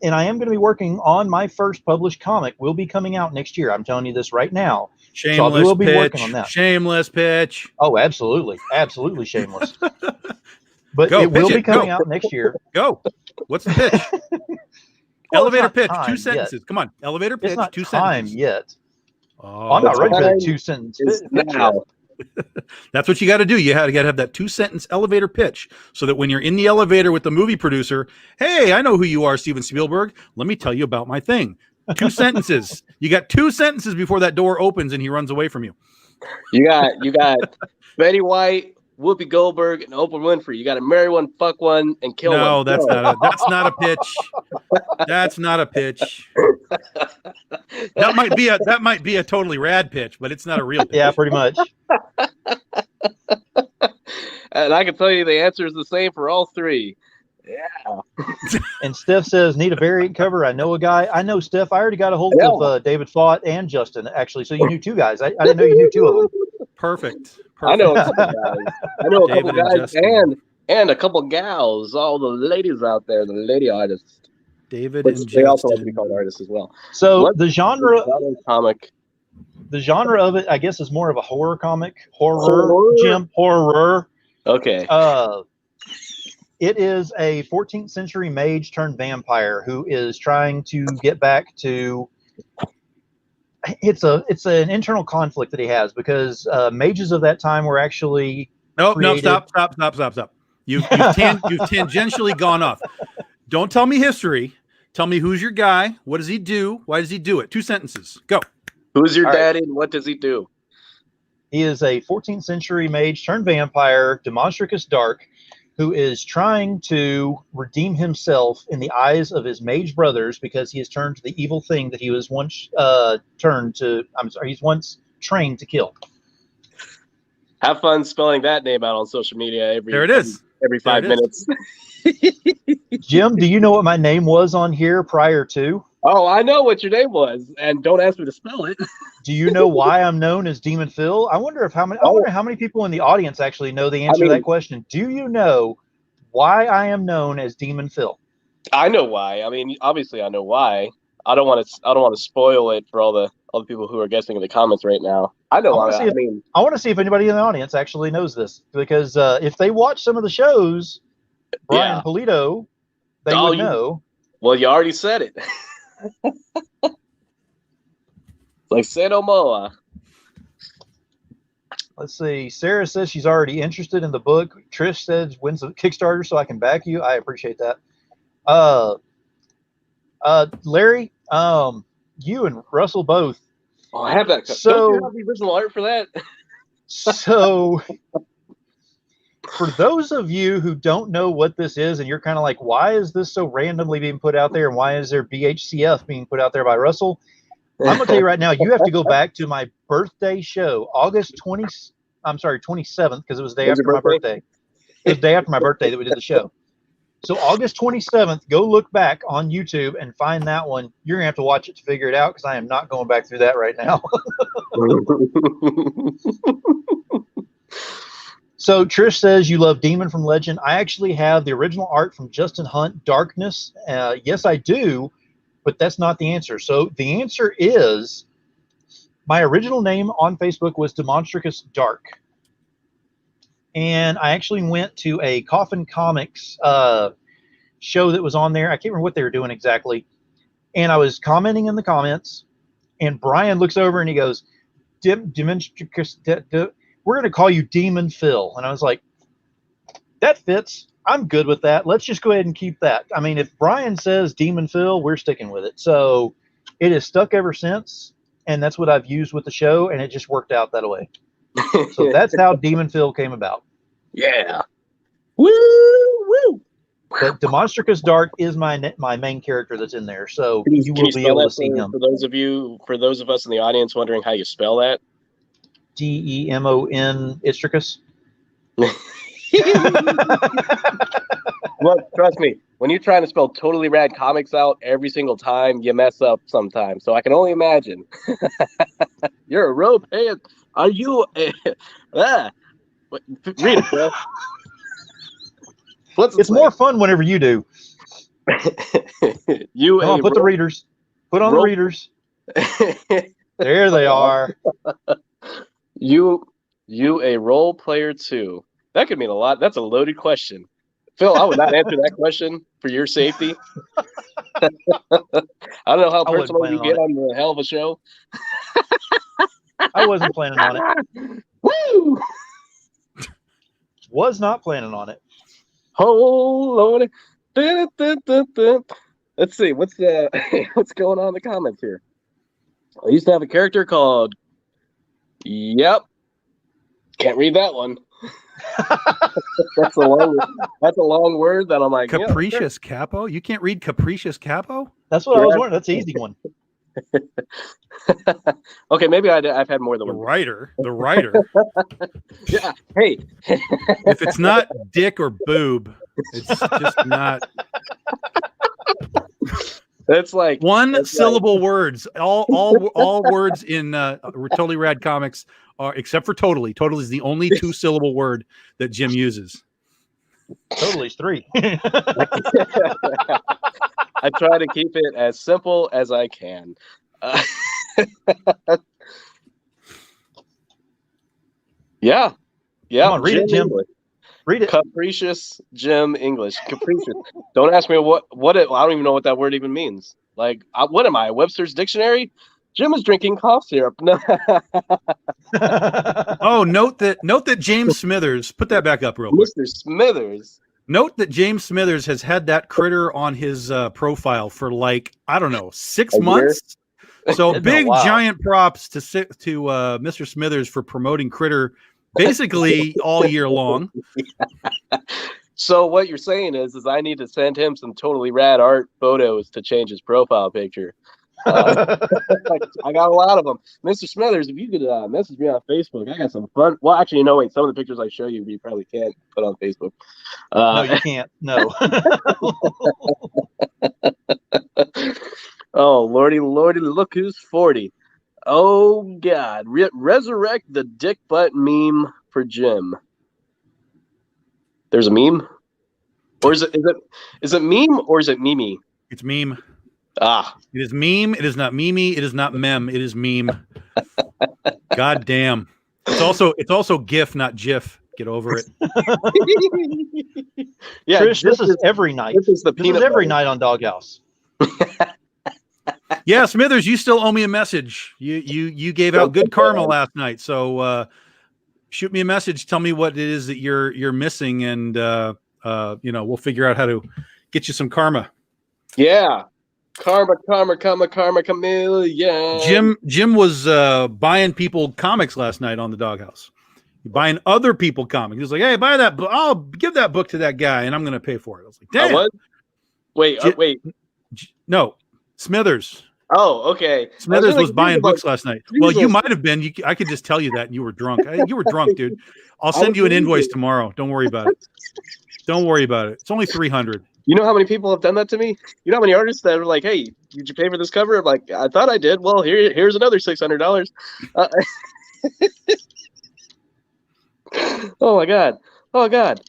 And I am going to be working on my first published comic. Will be coming out next year. I'm telling you this right now. Shameless so I will be pitch. working on that. Shameless pitch. Oh, absolutely. Absolutely shameless. But Go, it will be it. coming Go. out next year. Go. What's the pitch? Well, elevator pitch, 2 sentences. Yet. Come on. Elevator pitch, it's not 2 time sentences. Yet. Oh, I'm not ready for time the 2 sentence is pitch now. yet. That's what you got to do. You got to have that 2-sentence elevator pitch so that when you're in the elevator with the movie producer, hey, I know who you are, Steven Spielberg. Let me tell you about my thing. 2 sentences. You got 2 sentences before that door opens and he runs away from you. You got Betty White, Whoopi Goldberg, and Oprah Winfrey. You got to marry one, fuck one, and kill one. No, that's not a pitch. That's not a pitch. That might be a totally rad pitch, but it's not a real pitch. Yeah, pretty much. And I can tell you the answer is the same for all 3. Yeah. And Steph says, need a variant cover. I know a guy. I know, Steph. I already got a hold of David Fott and Justin, actually. So you knew 2 guys. I didn't know you knew 2 of them. Perfect. I know a couple guys. I know a couple guys and and a couple gals. All the ladies out there, the lady artists. David But and they also like to Justin. be called artists as well. So the genre comic. The genre of it, I guess, is more of a horror comic. Horror. Jim, horror. Okay. It is a 14th century mage turned vampire who is trying to get back to. It's an internal conflict that he has because mages of that time were actually. No, created... stop. You've tangentially gone off. Don't tell me history. Tell me who's your guy. What does he do? Why does he do it? 2 sentences. Go. Who's your All daddy and what does he do? He is a 14th century mage turned vampire, Demonstricus Dark, who is trying to redeem himself in the eyes of his mage brothers because he has turned to the evil thing that he was once he's once trained to kill. Have fun spelling that name out on social media every 5 minutes. Jim, do you know what my name was on here prior to? Oh, I know what your name was, and don't ask me to spell it. Do you know why I'm known as Demon Phil? I wonder how many people in the audience actually know the answer to that question. Do you know why I am known as Demon Phil? I know why. I mean, obviously, I know why. I don't want to spoil it for all the people who are guessing in the comments right now. I know why. I want to see if anybody in the audience actually knows this because if they watch some of the shows, Brian Polito, they would know. Well, you already said it. Like say no more. Let's see. Sarah says she's already interested in the book. Trish says when's the Kickstarter so I can back you. I appreciate that. Larry, you and Russell both. Oh, I have that. So, don't you have the original art for that? So for those of you who don't know what this is and you're kind of like, why is this so randomly being put out there and why is there BHCF being put out there by Russell? I'm going to tell you right now, you have to go back to my birthday show, August 27th, because it was the day after my birthday. It was the day after my birthday that we did the show. So August 27th, go look back on YouTube and find that one. You're going to have to watch it to figure it out because I am not going back through that right now. So Trish says you love Demon from Legend. I actually have the original art from Justin Hunt, Darkness. Yes, I do, but that's not the answer. So the answer is My original name on Facebook was Demonstricus Dark. And I actually went to a Coffin Comics show that was on there. I can't remember what they were doing exactly. And I was commenting in the comments, and Brian looks over and he goes, Demonstricus, we're going to call you Demon Phil. And I was like, that fits. I'm good with that. Let's just go ahead and keep that. I mean, if Brian says Demon Phil, we're sticking with it. So it has stuck ever since, and that's what I've used with the show, and it just worked out that way. So that's how Demon Phil came about. Yeah. Woo, woo. But Demonstricus Dark is my main character that's in there, so you will be able to see him. For those of us in the audience wondering how you spell that, Demon Istricus. Well, trust me, when you're trying to spell Totally Rad Comics out every single time, you mess up sometimes. So I can only imagine. You're a rope hand. Are you a read it, bro. It's more fun whenever you do. You Come on, put the readers. Put on the readers. There they are. You a role player too. That could mean a lot. That's a loaded question. Phil, I would not answer that question for your safety. I don't know how personal you get on the hell of a show. I wasn't planning on it. Woo! Was not planning on it. Oh Lord. Let's see, what's going on in the comments here? I used to have a character called Yep. Can't read that one. That's a long word that I'm like, Capricious Capo? You can't read Capricious Capo? That's what I was wondering. That's the easy one. Okay, maybe I've had more than one. The writer. Yeah. Hey. If it's not dick or boob, it's just not. It's like one syllable words. All words in Totally Rad Comics are, except for totally. Totally is the only 2-syllable word that Jim uses. Totally's 3. I try to keep it as simple as I can. Yeah. Come on, read it, Jim. English. Read it. Capricious Jim English. Capricious. Don't ask me what I don't even know what that word even means. Like, what am I? Webster's dictionary? Jim is drinking cough syrup. No. Oh, note that James Smithers, put that back up real quick. Mr. Smithers. Note that James Smithers has had that critter on his profile for like, I don't know, 6 months. So big giant props to Mr. Smithers for promoting critter basically all year long. So what you're saying is I need to send him some totally rad art photos to change his profile picture. I got a lot of them. Mr. Smithers, if you could message me on Facebook, I got some fun. Well, actually, no, wait. Some of the pictures I show you, you probably can't put on Facebook. No, you can't. No. Oh, lordy, look who's 40. Oh, God. Resurrect the dick butt meme for Jim. There's a meme? Or is it meme or is it meme? It's meme. Ah. It is meme. It is not meme. It is not mem. It is meme. God damn. It's also GIF, not GIF. Get over it. Yeah, Trish, this is every night. This is every night on Doghouse. Yeah, Smithers, you still owe me a message. You gave out good karma last night, so shoot me a message. Tell me what it is that you're missing, and we'll figure out how to get you some karma. Yeah. Karma, chameleon. Jim was buying people comics last night on the Doghouse. Buying other people comics. He was like, "Hey, buy that book. I'll give that book to that guy, and I'm going to pay for it." I was like, "Damn." What? Wait. No, Smithers. Oh, okay. Smithers was buying books last night. Well, you might have been. I could just tell you that, and you were drunk. You were drunk, dude. I'll send you an invoice tomorrow. Don't worry about it. Don't worry about it. It's only $300. You know how many people have done that to me? You know how many artists that are like, "Hey, did you pay for this cover?" I'm like, "I thought I did." Well, here's another $600. Oh my God.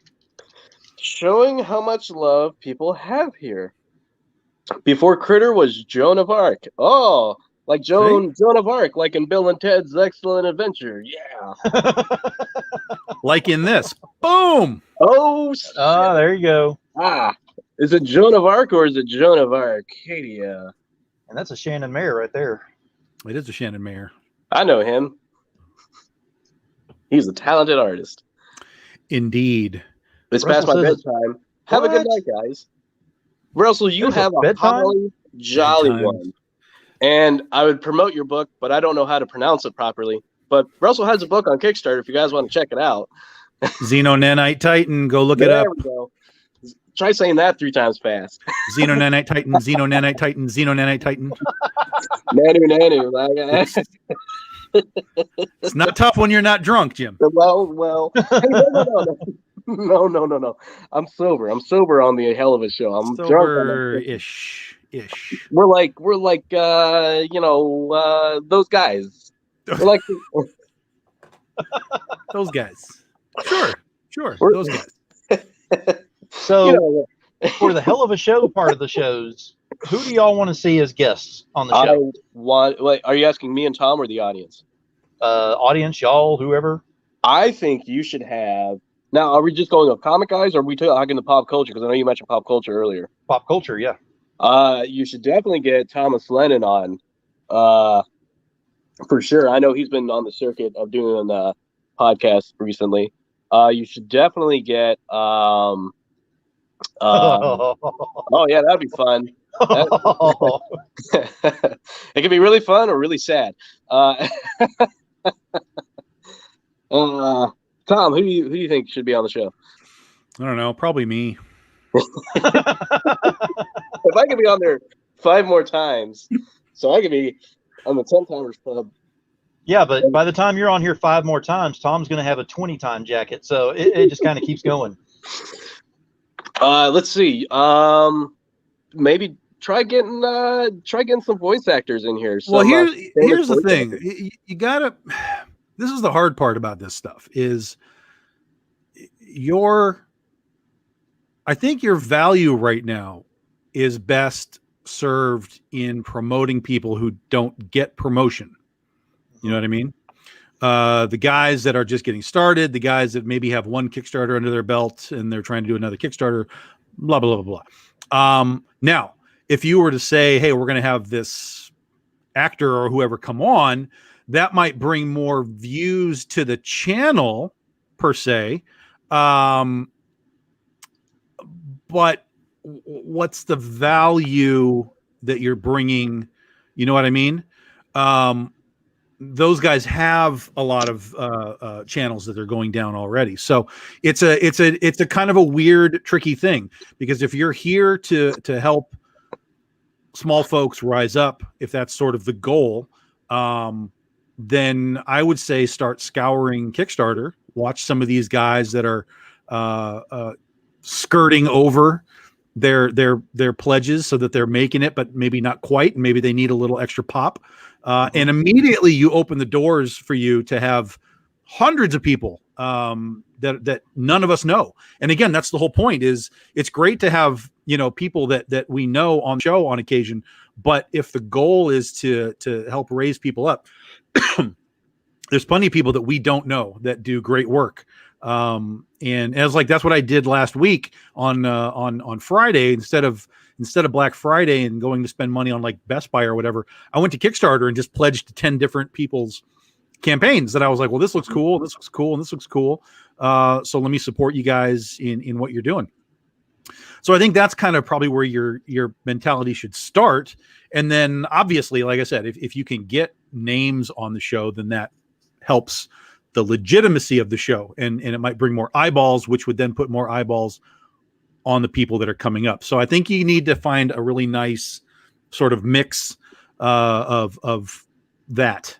Showing how much love people have here. Before Critter was Joan of Arc. Oh, Like Joan of Arc, like in Bill and Ted's Excellent Adventure. Yeah. Like in this. Boom. Oh, shit. There you go. Is it Joan of Arc or is it Joan of Arcadia? And that's a Shannon Mayer right there. It is a Shannon Mayer. I know him. He's a talented artist. Indeed. It's past my bedtime. Have a good night, guys. Russell, you have a holly jolly one. And I would promote your book, but I don't know how to pronounce it properly. But Russell has a book on Kickstarter if you guys want to check it out. Xenonanite Titan. Go look it up. There we go. Try saying that 3 times fast. Xenonanite Titan, Xenonanite Titan, Xenonanite Titan. Nanu. It's not tough when you're not drunk, Jim. Well. No. I'm sober. I'm sober on the hell of a show. I'm sober-ish. We're like those guys. We're like those guys. Sure. Those guys. So, for the hell of a show part of the shows, who do y'all want to see as guests on the show? Are you asking me and Tom or the audience? Audience, y'all, whoever. I think you should have. Now, are we just going with comic guys, or are we talking to pop culture? Because I know you mentioned pop culture earlier. Pop culture, yeah. You should definitely get Thomas Lennon on. For sure. I know he's been on the circuit of doing podcasts recently. You should definitely get. Oh yeah, that'd be fun. It can be really fun or really sad. Tom, who do you think should be on the show? I don't know, probably me. If I could be on there 5 more times, so I could be on the 10 Timers Club. Yeah, but by the time you're on here 5 more times, Tom's going to have a 20-time jacket, so it just kind of keeps going. Let's see. Maybe try getting some voice actors in here. Well, here's the thing. You gotta. This is the hard part about this stuff. Is I think your value right now is best served in promoting people who don't get promotion. You know what I mean? The guys that are just getting started, the guys that maybe have one Kickstarter under their belt and they're trying to do another Kickstarter, blah, blah, blah, blah. Now, if you were to say, hey, we're going to have this actor or whoever come on, that might bring more views to the channel per se. But what's the value that you're bringing? You know what I mean? Those guys have a lot of channels that they're going down already. So it's a kind of a weird, tricky thing, because if you're here to help small folks rise up, if that's sort of the goal, then I would say start scouring Kickstarter, watch some of these guys that are skirting over their pledges so that they're making it, but maybe not quite. And maybe they need a little extra pop. And immediately you open the doors for you to have hundreds of people that none of us know. And again, that's the whole point. Is it's great to have, people that we know on the show on occasion, but if the goal is to help raise people up, there's plenty of people that we don't know that do great work. And it's like, that's what I did last week on Friday. Instead of Black Friday and going to spend money on like Best Buy or whatever, I went to Kickstarter and just pledged to 10 different people's campaigns that I was like, well, this looks cool, and this looks cool, and this looks cool. So let me support you guys in what you're doing. So I think that's kind of probably where your mentality should start. And then obviously, like I said, if you can get names on the show, then that helps the legitimacy of the show, and it might bring more eyeballs, which would then put more eyeballs on the people that are coming up. So I think you need to find a really nice sort of mix of that.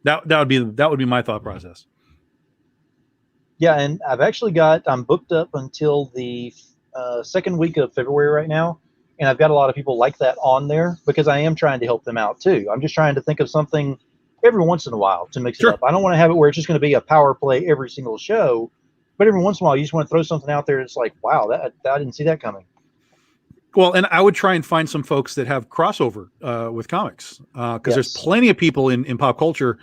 That would be my thought process. Yeah, and I'm booked up until the second week of February right now, and I've got a lot of people like that on there because I am trying to help them out too. I'm just trying to think of something every once in a while to mix it up. I don't want to have it where it's just going to be a power play every single show, but every once in a while you just want to throw something out there. It's like, wow, I didn't see that coming. Well, and I would try and find some folks that have crossover with comics, because there's plenty of people in pop culture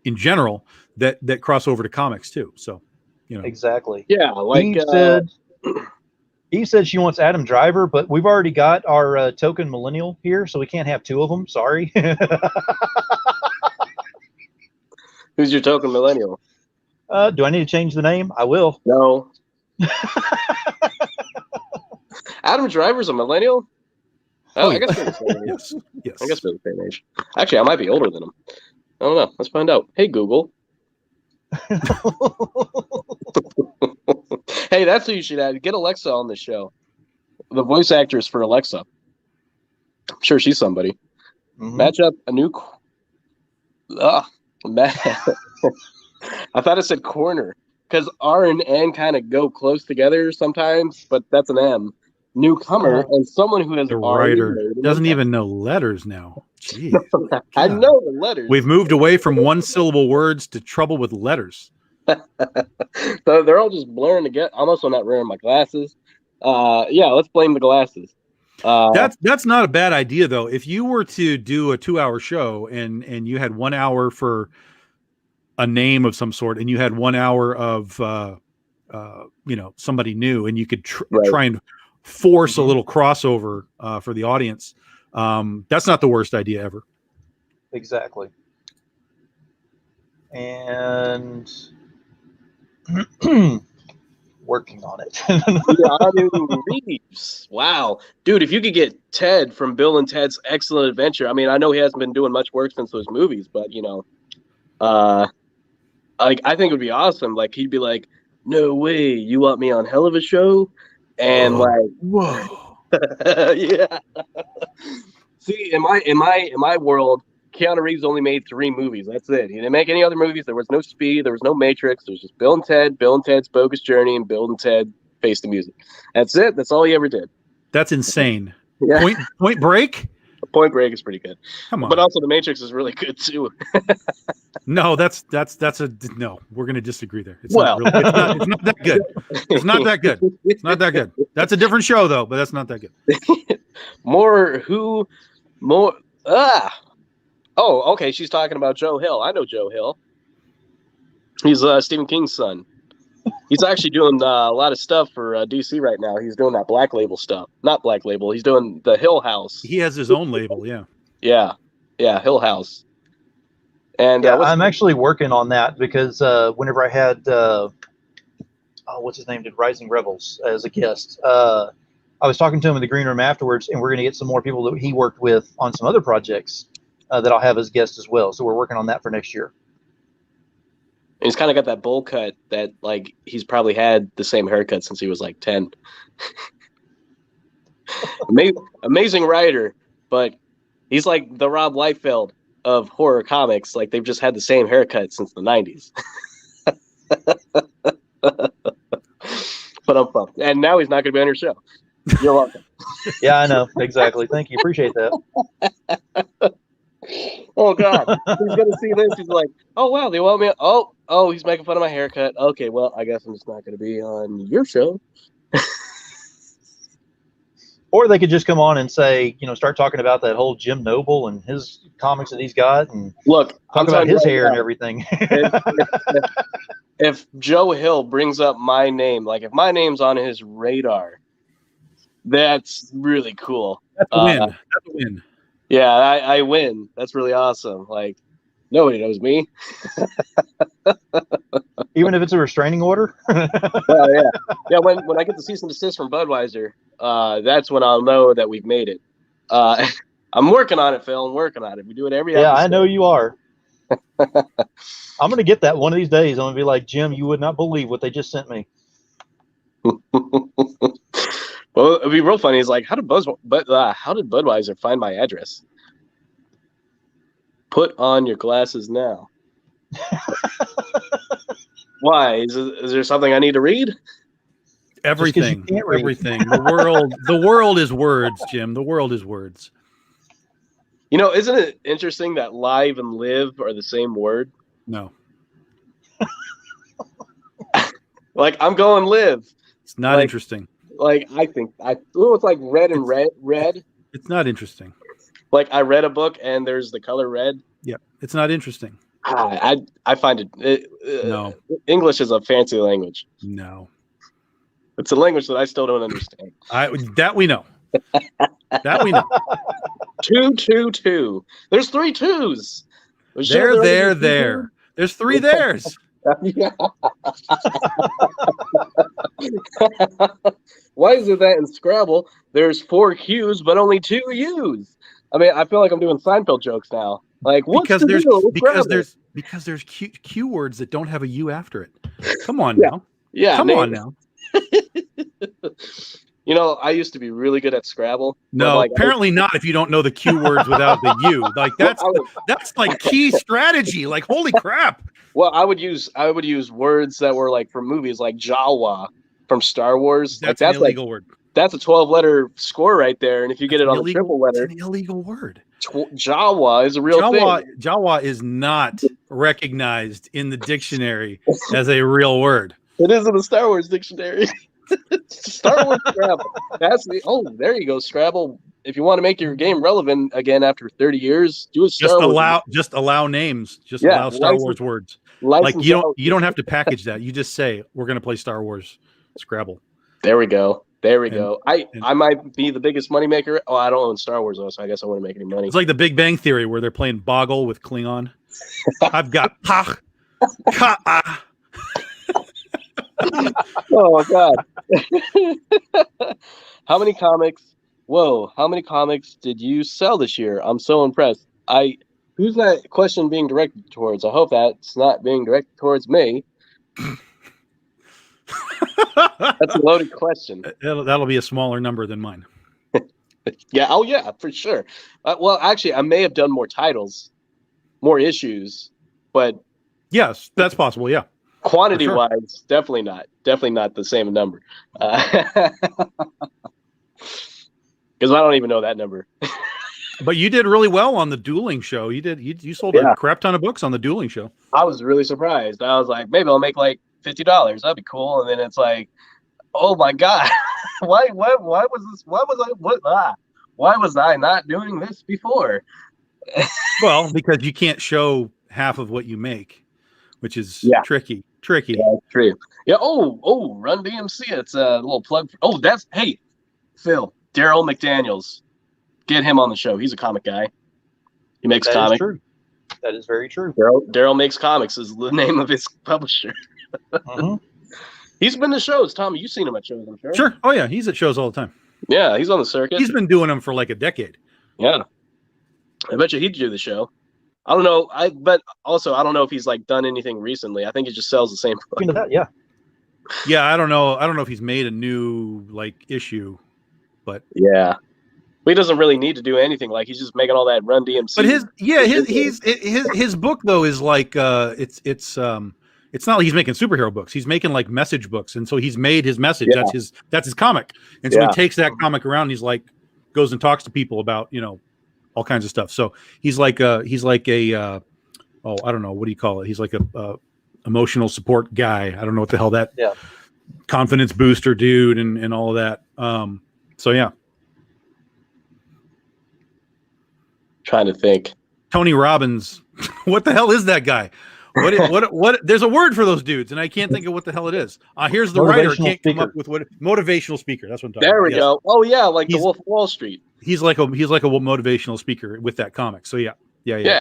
in general that cross over to comics too. So, Exactly. Yeah, like Eve said she wants Adam Driver, but we've already got our token millennial here, so we can't have two of them. Sorry. who's your token millennial? Do I need to change the name? I will. No. Adam Driver's a millennial? Oh, I guess we're the same age. Yes. I guess we're the same age. Actually, I might be older than him. I don't know. Let's find out. Hey, Google. Hey, that's who you should have. Get Alexa on the show. The voice actress for Alexa. I'm sure she's somebody. Match up a new. I thought it said corner because R and N kind of go close together sometimes, but that's an M. Newcomer and someone who has the writer doesn't even know letters now. Jeez. I know the letters. We've moved away from one syllable words to trouble with letters. So they're all just blurring together. I'm also not wearing my glasses. Yeah, let's blame the glasses. That's not a bad idea though. If you were to do a 2-hour show and you had 1 hour for a name of some sort, and you had 1 hour of somebody new, and you could try and force a little crossover for the audience. That's not the worst idea ever. Exactly. And working on it. Keanu Reeves. Wow. Dude, if you could get Ted from Bill and Ted's Excellent Adventure. I mean, I know he hasn't been doing much work since those movies, but I think it would be awesome. Like, he'd be like, "No way, you want me on Hell of a Show?" And whoa. Yeah. See, in my world, Keanu Reeves only made 3 movies. That's it. He didn't make any other movies. There was no Speed. There was no Matrix. There was just Bill and Ted, Bill and Ted's Bogus Journey, and Bill and Ted Face the Music. That's it. That's all he ever did. That's insane. Yeah. Point Break? Point Break is pretty good. Come on. But also The Matrix is really good too. No, that's a no. We're going to disagree there. It's Well, not that good. It's not that good. It's not that good. That's a different show though, but that's not that good. Oh, okay. She's talking about Joe Hill. I know Joe Hill. He's Stephen King's son. He's actually doing a lot of stuff for DC right now. He's doing that Black Label stuff. Not Black Label. He's doing the Hill House. He has his own label, yeah. Yeah, Hill House. And I'm actually working on that because whenever I had what's his name did Rising Rebels as a guest, I was talking to him in the green room afterwards, and we're going to get some more people that he worked with on some other projects that I'll have as guests as well. So we're working on that for next year. And he's kind of got that bowl cut that, like, he's probably had the same haircut since he was like 10. Amazing writer, but he's like the Rob Liefeld of horror comics. Like, they've just had the same haircut since the 90s. But I'm pumped. And now he's not going to be on your show. You're welcome. Yeah, I know. Exactly. Thank you. Appreciate that. Oh, God. He's going to see this. He's like, oh, wow, they want me. Oh, he's making fun of my haircut. Okay, well, I guess I'm just not going to be on your show. Or they could just come on and say, start talking about that whole Jim Noble and his comics that he's got, and look, talk about his hair and everything. If Joe Hill brings up my name, like if my name's on his radar, that's really cool. That's a win. That's a win. Yeah, I win. That's really awesome. Like, nobody knows me. Even if it's a restraining order? Well, yeah. Yeah, when I get the cease and desist from Budweiser, that's when I'll know that we've made it. I'm working on it, Phil. I'm working on it. We do it every episode. Yeah, I know you are. I'm going to get that one of these days. I'm going to be like, Jim, you would not believe what they just sent me. Well, it'd be real funny. It's like, how did Budweiser find my address? Put on your glasses now. Why? Is there something I need to read? Everything. Everything. The world is words, Jim. The world is words. Isn't it interesting that live and live are the same word? No. Like, I'm going live. It's not interesting. Like I think it's like red and red. It's not interesting. Like I read a book and there's the color red. Yeah, it's not interesting. I find it No. English is a fancy language. No. It's a language that I still don't understand. That we know. That we know. 222. There's 3 2s. There. There's 3 theirs. Yeah. Why is it that in Scrabble there's 4 Q's but only 2 U's? I mean, I feel like I'm doing Seinfeld jokes now. Like, because there's Q words that don't have a U after it. Come on now. Yeah. Come on now. You know, I used to be really good at Scrabble. No, apparently not. If you don't know the Q words without the U, like that's like key strategy. Like, holy crap. Well, I would use words that were like from movies, like Jawa from Star Wars. That's an illegal word. That's a 12-letter score right there, and if you get it on a triple letter, it's an illegal word. Jawa is a real thing. Jawa is not recognized in the dictionary as a real word. It is in the Star Wars dictionary. Star Wars Scrabble. There you go, Scrabble. If you want to make your game relevant again after 30 years, do a Star Wars. Just allow names. Just allow Star Wars words. Like you don't have to package that. You just say we're going to play Star Wars Scrabble. There we go. I might be the biggest moneymaker. Oh, I don't own Star Wars though, so I guess I wouldn't make any money. It's like the Big Bang Theory where they're playing Boggle with Klingon. I've got Pach. Ka. Oh my God. How many comics did you sell this year? I'm so impressed. Who's that question being directed towards? I hope that's not being directed towards me. That's a loaded question. That'll be a smaller number than mine. Yeah. Oh yeah, for sure. Well, actually, I may have done more titles, more issues, but yes, that's possible. Yeah. Quantity wise, definitely not the same number. Because I don't even know that number. But you did really well on the dueling show. You sold a crap ton of books on the dueling show. I was really surprised. I was like, maybe I'll make like $50. That'd be cool. And then it's like, oh my God, why was I not doing this before? Well, because you can't show half of what you make, which is tricky. Yeah, true. Yeah. Oh, Run DMC. It's a little plug. Hey, Phil, Daryl McDaniels. Get him on the show. He's a comic guy. He makes comics. That is very true. Daryl Makes Comics is the name of his publisher. Mm-hmm. He's been to shows. Tommy, you've seen him at shows, I'm sure. Sure. Oh, yeah. He's at shows all the time. Yeah, he's on the circuit. He's been doing them for like a decade. Yeah. I bet you he'd do the show. I don't know. But also, I don't know if he's like done anything recently. I think he just sells the same book. Yeah. Yeah, I don't know. I don't know if he's made a new like issue, but yeah. He doesn't really need to do anything. Like he's just making all that Run DMC. But his book though is like it's not like he's making superhero books. He's making like message books, and so he's made his message. Yeah. That's his comic, and so he takes that comic around. And he's like goes and talks to people about all kinds of stuff. So he's like a I don't know, what do you call it? He's like a emotional support guy. I don't know what the hell that confidence booster dude and all of that. So yeah. Trying to think. Tony Robbins. What the hell is that guy? What there's a word for those dudes, and I can't think of what the hell it is. Here's the writer can't come up with what motivational speaker. That's what I'm talking about. There we go. Oh yeah, like the Wolf of Wall Street. He's like a motivational speaker with that comic. So yeah. I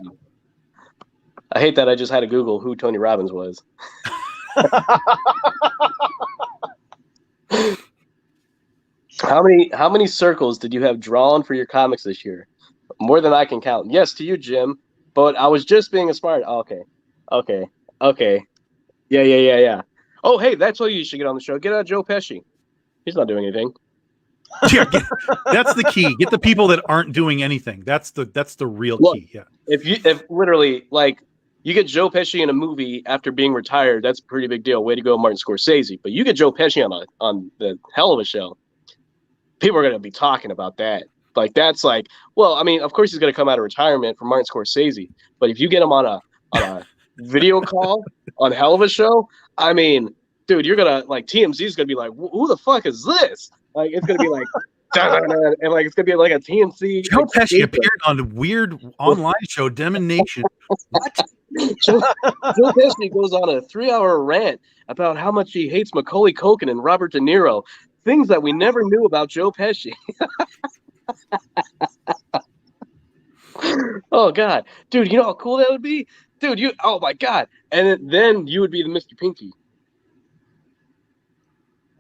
hate that I just had to Google who Tony Robbins was. How many circles did you have drawn for your comics this year? More than I can count. Yes, to you, Jim. But I was just being smart. Oh, okay. Yeah. Oh, hey, that's why you should get on the show. Get Joe Pesci. He's not doing anything. Yeah, that's the key. Get the people that aren't doing anything. That's the real key. Yeah. If literally like you get Joe Pesci in a movie after being retired, that's a pretty big deal. Way to go, Martin Scorsese. But you get Joe Pesci on the hell of a show. People are going to be talking about that. Like that's like, well, I mean, of course he's going to come out of retirement from Martin Scorsese, but if you get him on a video call on Hell of a Show, I mean, dude, you're gonna like TMZ is going to be like, who the fuck is this? Like it's gonna be like, and like it's gonna be like a TMC. Joe Pesci appeared on the weird online show DemoNation. What? Joe Pesci goes on a 3-hour rant about how much he hates Macaulay Culkin and Robert De Niro. Things that we never knew about Joe Pesci. Oh God, dude, you know how cool that would be, dude. Oh my God, and then you would be the Mr. Pinky.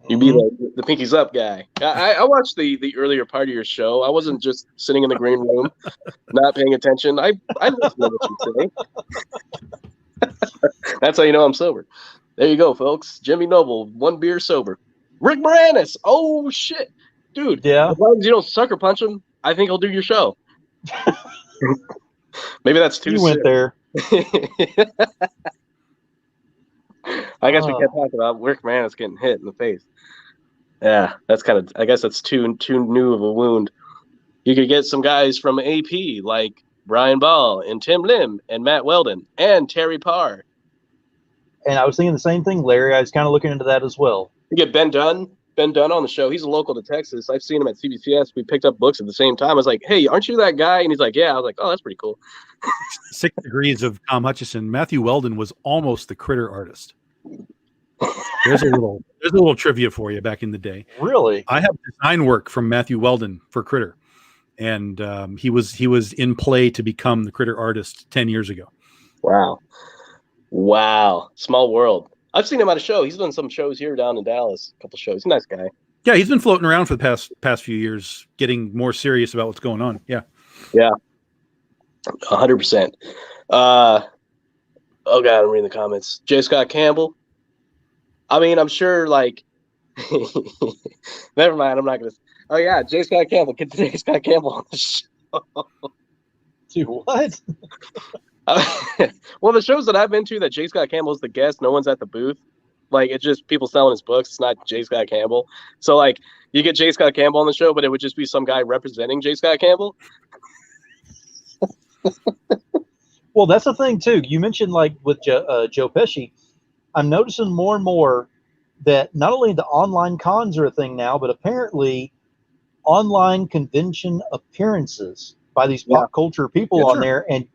You'd be the Pinkies Up guy. I watched the earlier part of your show. I wasn't just sitting in the green room, not paying attention. I listened to what you say. That's how you know I'm sober. There you go, folks. Jimmy Noble, 1 beer sober. Rick Moranis. Oh shit, dude. Yeah. As long as you don't sucker punch him, I think he'll do your show. Maybe that's too. You went there. I guess we can't talk about Rick Moranis getting hit in the face. Yeah, that's kind of. I guess that's too new of a wound. You could get some guys from AP like Brian Ball and Tim Lim and Matt Weldon and Terry Parr. And I was thinking the same thing, Larry. I was kind of looking into that as well. You get Ben Dunn on the show. He's a local to Texas. I've seen him at CBCS. We picked up books at the same time. I was like, hey, aren't you that guy? And he's like, yeah. I was like, oh, that's pretty cool. 6 Degrees of Tom Hutchison. Matthew Weldon was almost the Critter artist. There's a little trivia for you back in the day. Really? I have design work from Matthew Weldon for Critter. And he was in play to become the Critter artist 10 years ago. Wow. Small world. I've seen him at a show. He's done some shows here down in Dallas. A couple shows. He's a nice guy. Yeah, he's been floating around for the past few years, getting more serious about what's going on. Yeah. Yeah. 100%. Oh God, I'm reading the comments. J. Scott Campbell. I mean, I'm sure like never mind, I'm not gonna. Oh yeah, J. Scott Campbell. Get J. Scott Campbell on the show. Dude, what? Well, the shows that I've been to that J. Scott Campbell's the guest, no one's at the booth. Like it's just people selling his books. It's not J. Scott Campbell. So like you get J. Scott Campbell on the show, but it would just be some guy representing J. Scott Campbell. Well, that's the thing too. You mentioned like with Joe Pesci. I'm noticing more and more that not only the online cons are a thing now, but apparently online convention appearances by these pop culture people on there, and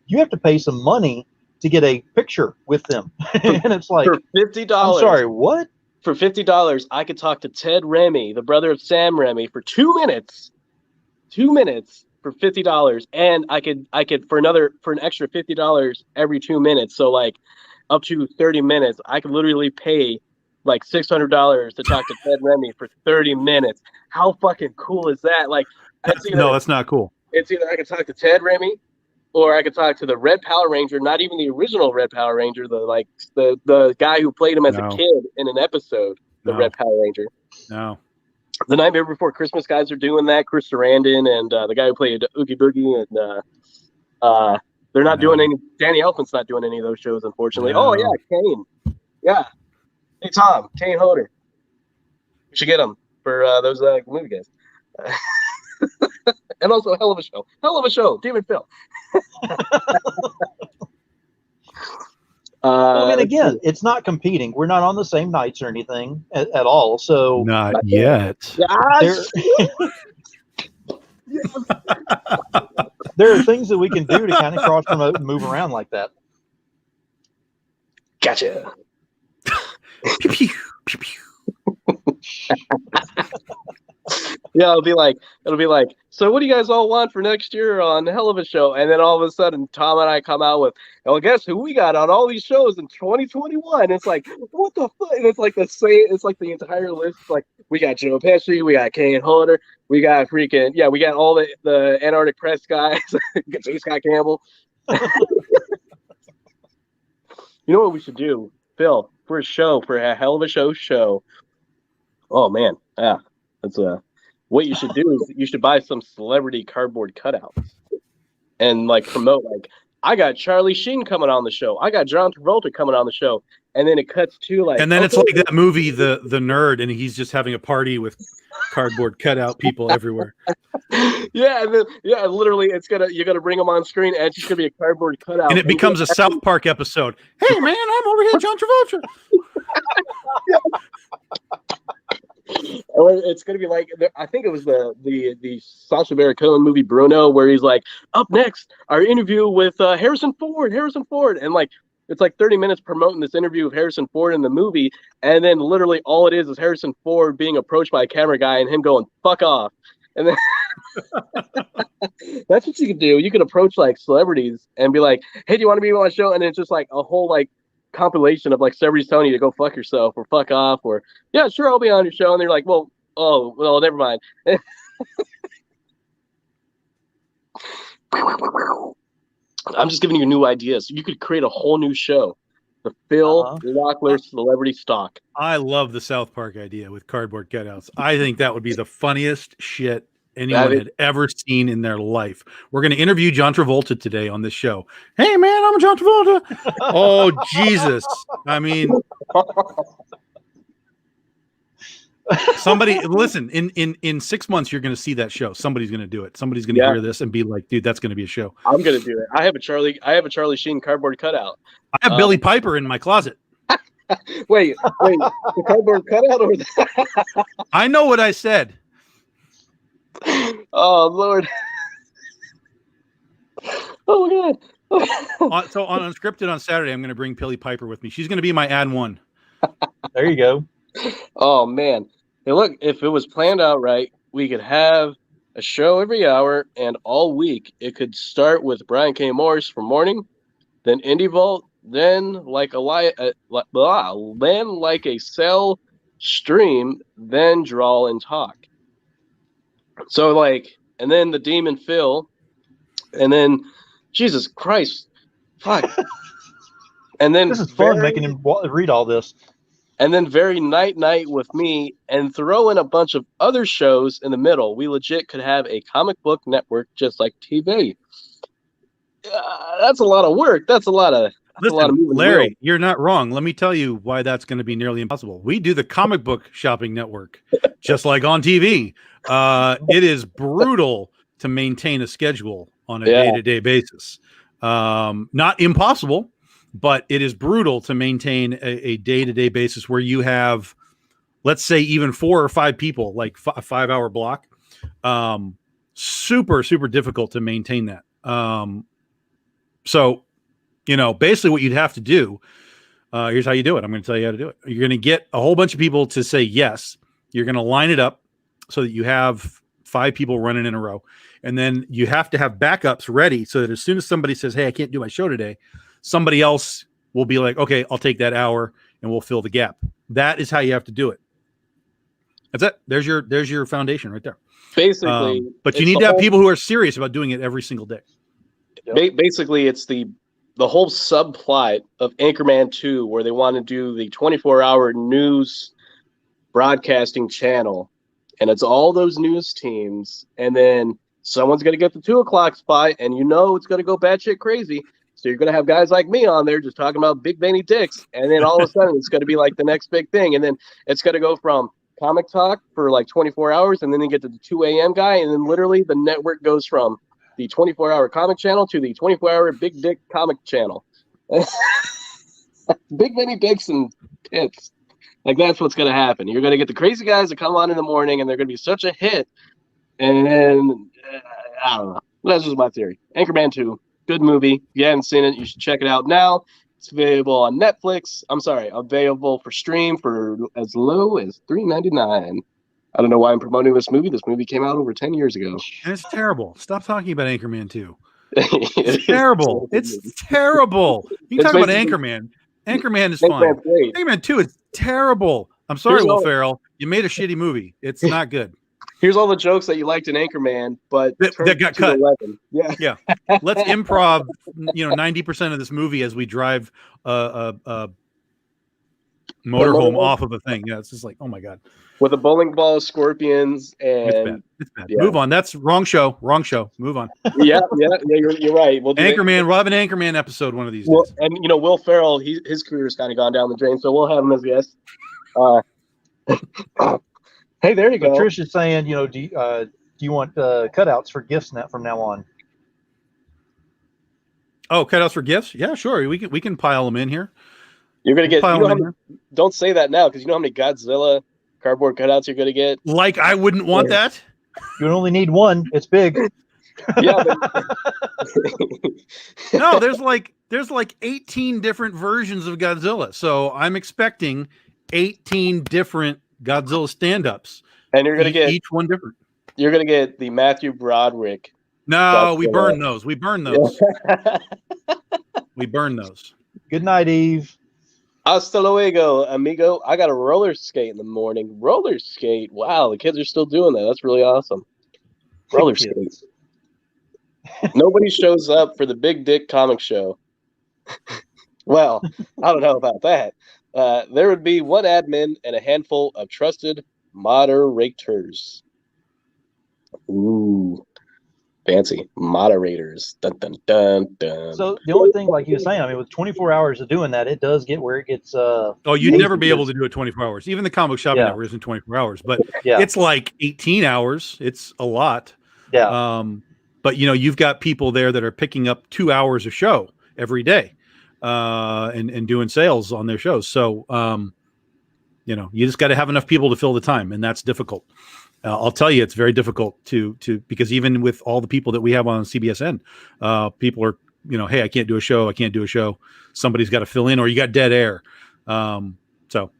you have to pay some money to get a picture with them. And it's like for $50. I'm sorry, what? For $50, I could talk to Ted Remy, the brother of Sam Remy, for 2 minutes. 2 minutes for $50, and I could for an extra $50 every 2 minutes. So like up to 30 minutes, I could literally pay like $600 to talk to Ted Remy for 30 minutes. How fucking cool is that? Like, That's not cool. It's either I could talk to Ted Remy, or I could talk to the Red Power Ranger, not even the original Red Power Ranger, the guy who played him as a kid in an episode, Red Power Ranger. No. The Nightmare Before Christmas guys are doing that. Chris Sarandon and the guy who played Oogie Boogie, and they're not doing any. Danny Elfman's not doing any of those shows, unfortunately. No. Oh yeah, Kane. Yeah. Hey Tom, Kane Hodder. We should get him for those movie guys. And also hell of a show, Demon Phil. I mean, again, it's not competing. We're not on the same nights or anything at all. So not yet. There are things that we can do to kind of cross promote and move around like that. Gotcha. Pew, pew, pew, pew. Yeah, it'll be like, so what do you guys all want for next year on Hell of a Show? And then all of a sudden, Tom and I come out with, well, guess who we got on all these shows in 2021? It's like, what the fuck? And it's like the same, it's like the entire list. Like, we got Joe Pesci, we got Kane Hodder, we got we got all the Antarctic Press guys, we got J. Scott Campbell. You know what we should do, Phil, for a Hell of a Show? Oh, man. Yeah, that's what you should do is you should buy some celebrity cardboard cutouts and like promote, like, I got Charlie Sheen coming on the show, I got John Travolta coming on the show, and then it cuts to like, and then it's like that movie the Nerd, and he's just having a party with cardboard cutout people everywhere. Yeah, and then literally you're gonna bring them on screen, and it's just gonna be a cardboard cutout, and it becomes a South Park episode. Hey man, I'm over here, John Travolta. Or it's going to be like, I think it was the Sacha Baron Cohen movie Bruno, where he's like, up next, our interview with Harrison Ford, and like it's like 30 minutes promoting this interview of Harrison Ford in the movie, and then literally all it is Harrison Ford being approached by a camera guy and him going fuck off, and then that's what you could do. You could approach like celebrities and be like, hey, do you want to be on my show? And it's just like a whole like compilation of like celebrities telling you to go fuck yourself or fuck off or yeah, sure, I'll be on your show. And they're like, well, never mind. I'm just giving you new ideas. You could create a whole new show. The Phil Locklear Celebrity Stock. I love the South Park idea with cardboard cutouts. I think that would be the funniest shit anyone had ever seen in their life. We're going to interview John Travolta today on this show. Hey, man, I'm John Travolta. Oh, Jesus. I mean, somebody, listen, in 6 months, you're going to see that show. Somebody's going to do it. Somebody's going to hear this and be like, dude, that's going to be a show. I'm going to do it. I have a Charlie Sheen cardboard cutout. I have Billy Piper in my closet. Wait, the cardboard cutout or the... I know what I said. Oh Lord! Oh my God! So on Unscripted on Saturday, I'm going to bring Billy Piper with me. She's going to be my ad one. There you go. Oh man! Hey, look, if it was planned out right, we could have a show every hour, and all week it could start with Brian K. Morris for morning, then Indie Vault, then like a cell stream, then Draw and Talk. So like, and then the Demon Phil, and then Jesus Christ, fuck, and then this is fun making him read all this, and then very night with me, and throw in a bunch of other shows in the middle. We legit could have a comic book network just like TV. That's a lot of work. That's a lot of. Listen, Larry, you're not wrong. Let me tell you why that's going to be nearly impossible. We do the comic book shopping network, just like on TV. It is brutal to maintain a schedule on a day-to-day basis. Not impossible, but it is brutal to maintain a day-to-day basis where you have, let's say, even 4 or 5 people, like a 5-hour block. Super, super difficult to maintain that. So, you know, basically what you'd have to do, here's how you do it. I'm going to tell you how to do it. You're going to get a whole bunch of people to say yes. You're going to line it up so that you have 5 people running in a row. And then you have to have backups ready so that as soon as somebody says, hey, I can't do my show today, somebody else will be like, okay, I'll take that hour and we'll fill the gap. That is how you have to do it. That's it. There's your foundation right there. Basically, but you need to have people who are serious about doing it every single day. Basically, it's the whole subplot of Anchorman 2, where they want to do the 24-hour news broadcasting channel, and it's all those news teams, and then someone's going to get the 2 o'clock spot, and you know it's going to go batshit crazy. So you're going to have guys like me on there just talking about big veiny dicks, and then all of a sudden it's going to be like the next big thing, and then it's going to go from comic talk for like 24 hours, and then they get to the 2 a.m. guy, and then literally the network goes from the 24-hour comic channel to the 24-hour big dick comic channel. Big many dicks and tits. Like, that's what's going to happen. You're going to get the crazy guys that come on in the morning, and they're going to be such a hit. And I don't know. That's just my theory. Anchorman 2, good movie. If you haven't seen it, you should check it out now. It's available on Netflix. I'm sorry, available for stream for as low as $3.99. I don't know why I'm promoting this movie. This movie came out over 10 years ago. And it's terrible. Stop talking about Anchorman 2. It's terrible. It's terrible. You can talk about Anchorman. Anchorman is fine. Anchorman 2 is terrible. I'm sorry, Will Ferrell. You made a shitty movie. It's not good. Here's all the jokes that you liked in Anchorman, but that got cut. 11. Yeah. Let's improv, 90% of this movie as we drive a motorhome off of a thing. Yeah, it's just like, oh my God. With a bowling ball, scorpions, and it's bad. Yeah. Move on. That's wrong show. Move on. yeah. You're right. We'll Anchorman. We'll have an Anchorman episode one of these days. And Will Ferrell, his career's kind of gone down the drain, so we'll have him as a guest. Hey, there you go. Trish is saying, do you want cutouts for gifts from now on? Oh, cutouts for gifts? Yeah, sure. We can pile them in here. You're gonna get. Don't say that now, because you know how many Godzilla cardboard cutouts you're gonna get. Like I wouldn't want that. You only need one. It's big. Yeah, but No, there's like 18 different versions of Godzilla. So I'm expecting 18 different Godzilla stand-ups. and you're gonna get each one different. You're gonna get the Matthew Broderick. No, we burn those. We burn those. Yeah. We burn those. Good night, Eve. Hasta luego, amigo. I got a roller skate in the morning. Roller skate. Wow, the kids are still doing that. That's really awesome. Roller skate. Nobody shows up for the Big Dick comic show. Well, I don't know about that. There would be one admin and a handful of trusted moderators. Ooh, fancy moderators. Dun, dun, dun, dun. So the only thing, like you were saying, I mean, with 24 hours of doing that, it does get where it gets. Oh, you'd never be able to do it 24 hours. Even the comic shop network isn't 24 hours, but it's like 18 hours. It's a lot. Yeah. But you've got people there that are picking up 2 hours of show every day, and doing sales on their shows. So, you just got to have enough people to fill the time, and that's difficult. I'll tell you, it's very difficult to because even with all the people that we have on CBSN, people are, hey, I can't do a show. I can't do a show. Somebody's got to fill in, or you got dead air. So,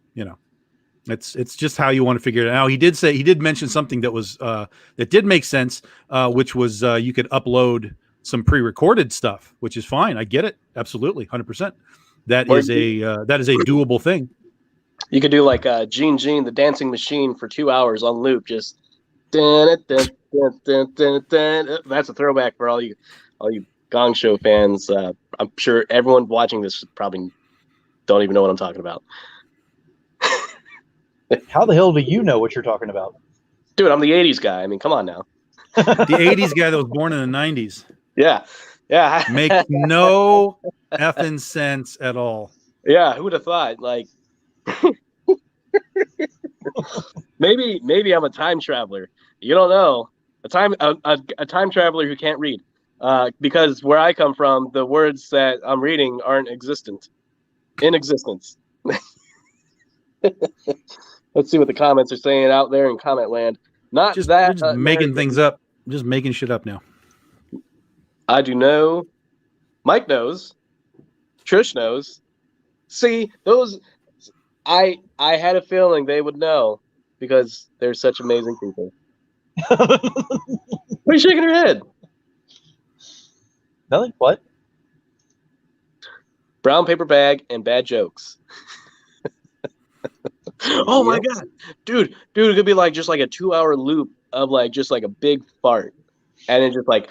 it's just how you want to figure it out. Now, he did mention something that was, that did make sense, which was, you could upload some pre-recorded stuff, which is fine. I get it. Absolutely. 100%. That is a doable thing. You could do like Gene the Dancing Machine for 2 hours on loop. Just dun, dun, dun, dun, dun, dun. That's a throwback for all you Gong Show fans. I'm sure everyone watching this probably don't even know what I'm talking about. How the hell do you know what you're talking about? Dude, I'm the 80s guy. I mean, come on now. The 80s guy that was born in the 90s. Yeah. Makes no effing sense at all. Yeah, who would have thought? Like, maybe I'm a time traveler. You don't know. A time traveler who can't read. Because where I come from, the words that I'm reading aren't in existence. Let's see what the comments are saying out there in comment land. Not just, that just making things up. Just making shit up now. I do know. Mike knows. Trish knows. See, those I had a feeling they would know because they're such amazing people. What are you shaking your head? Nothing. What? Brown paper bag and bad jokes. Oh my god, dude, it could be like just like a 2 hour loop of like just like a big fart, and then just like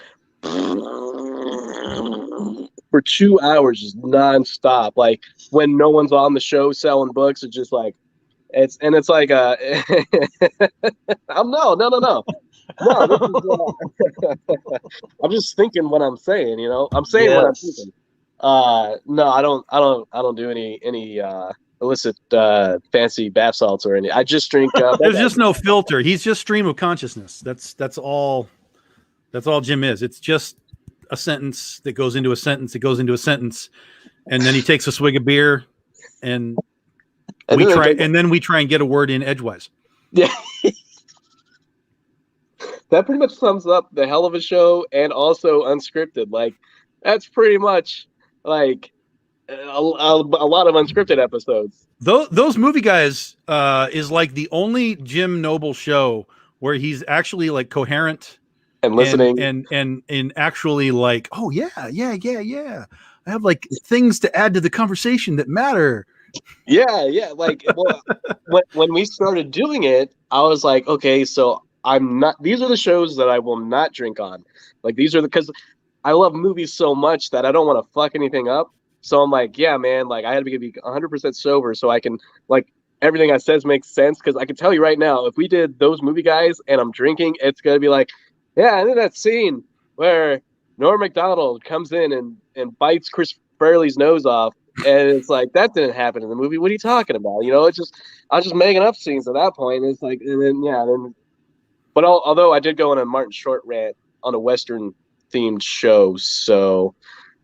for 2 hours just nonstop. Like when no one's on the show selling books, it's just like it's like no. No, I'm just thinking what I'm saying. I'm saying what I'm thinking. No, I don't do any illicit fancy bath salts or any. I just drink. There's just no filter. He's just stream of consciousness. That's all Jim is. It's just a sentence that goes into a sentence that goes into a sentence, and then he takes a swig of beer, and we try and get a word in edgewise. Yeah. That pretty much sums up the hell of a show and also unscripted. Like that's pretty much like a lot of unscripted episodes. Those movie guys is like the only Jim Noble show where he's actually like coherent and listening and actually like, oh yeah. I have like things to add to the conversation that matter. Yeah. Like when we started doing it, I was like, okay, so these are the shows that I will not drink on. Like because I love movies so much that I don't want to fuck anything up. So I'm like, yeah, man, like I had to be 100% sober so I can like everything I says makes sense. Because I can tell you right now, if we did those movie guys and I'm drinking, it's gonna be like, yeah, I think that scene where Norm Macdonald comes in and bites Chris Farley's nose off, and it's like that didn't happen in the movie. What are you talking about? It's just I was just making up scenes at that point. It's like, and then. But although I did go on a Martin Short rant on a Western themed show,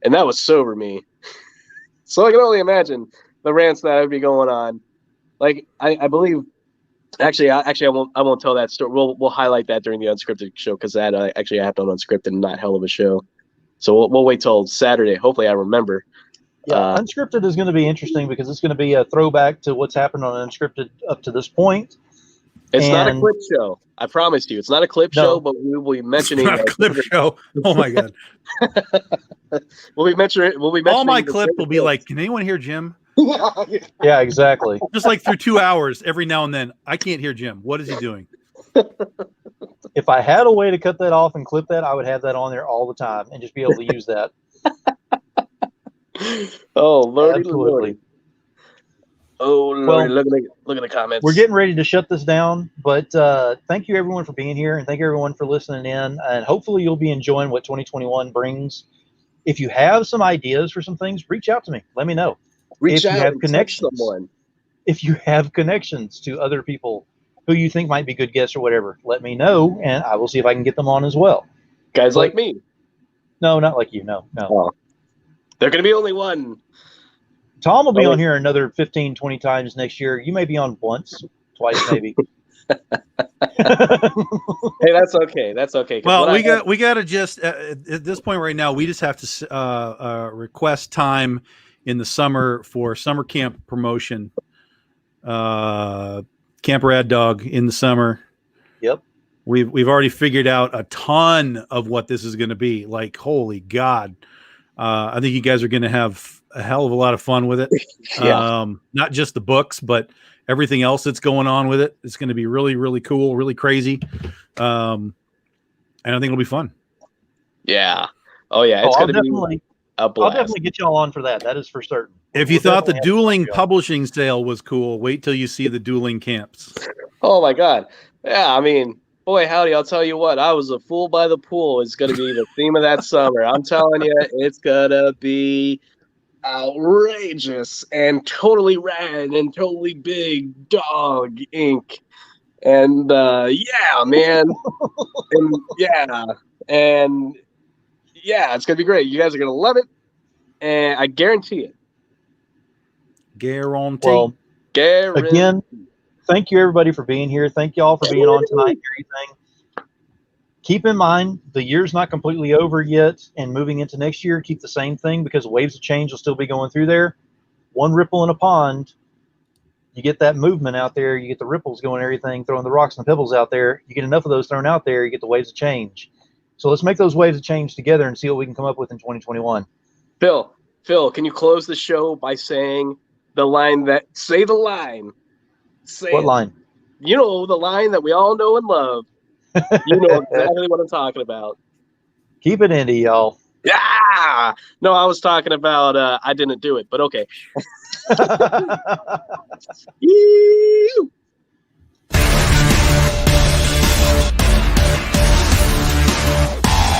and that was sober me. So I can only imagine the rants that I'd be going on. Like I believe Actually, I won't tell that story. We'll highlight that during the unscripted show because that actually happened on unscripted and not hell of a show. So we'll wait till Saturday. Hopefully, I remember. Yeah, unscripted is going to be interesting because it's going to be a throwback to what's happened on unscripted up to this point. It's not a clip show. I promise you, it's not a clip show. But we will be mentioning it's not a clip show. Oh my god! We'll be mentioning. All my clips will be like, "Can anyone hear Jim?" Yeah, exactly. Just like through 2 hours, every now and then, I can't hear Jim. What is he doing? If I had a way to cut that off and clip that, I would have that on there all the time and just be able to use that. Oh, Lordy, absolutely. Lordy. Oh, Lordy, look at the comments. We're getting ready to shut this down, but thank you everyone for being here, and thank you everyone for listening in, and hopefully you'll be enjoying what 2021 brings. If you have some ideas for some things, reach out to me. Let me know. Reach out. If you have connections, if you have connections to other people who you think might be good guests or whatever, let me know, and I will see if I can get them on as well. Guys like me? No, not like you. No. Oh. There can be only one. Tom will be on here another 15, 20 times next year. You may be on once, twice, maybe. Hey, that's okay. That's okay. Well, we got to just at this point right now, we just have to request time in the summer for summer camp promotion. Camp Rad Dog in the summer. Yep. We've already figured out a ton of what this is going to be. Like, holy God. I think you guys are going to have a hell of a lot of fun with it. Yeah. Not just the books, but everything else that's going on with it. It's going to be really, really cool, really crazy. And I think it'll be fun. Yeah. Oh, yeah. It's going to be a blast. I'll definitely get y'all on for that. That is for certain. If you thought the dueling publishing sale was cool, wait till you see the dueling camps. Oh, my God. Yeah, I mean, boy, howdy, I'll tell you what. I was a fool by the pool. It's going to be the theme of that summer. I'm telling you, it's going to be outrageous and totally rad and totally big dog ink. And, yeah, man. And, yeah, it's going to be great. You guys are going to love it. And I guarantee it. Guarantee. Well, again, thank you everybody for being here. Thank you all for being on tonight and everything. Keep in mind, the year's not completely over yet, and moving into next year, keep the same thing because waves of change will still be going through there. One ripple in a pond, you get that movement out there, you get the ripples going, everything, throwing the rocks and the pebbles out there. You get enough of those thrown out there, you get the waves of change. So let's make those waves of change together and see what we can come up with in 2021. Phil, can you close the show by saying the line say the line. Say what it. Line? You know, the line that we all know and love. You know exactly what I'm talking about. Keep it indie, y'all. Yeah. No, I was talking about I didn't do it, but okay.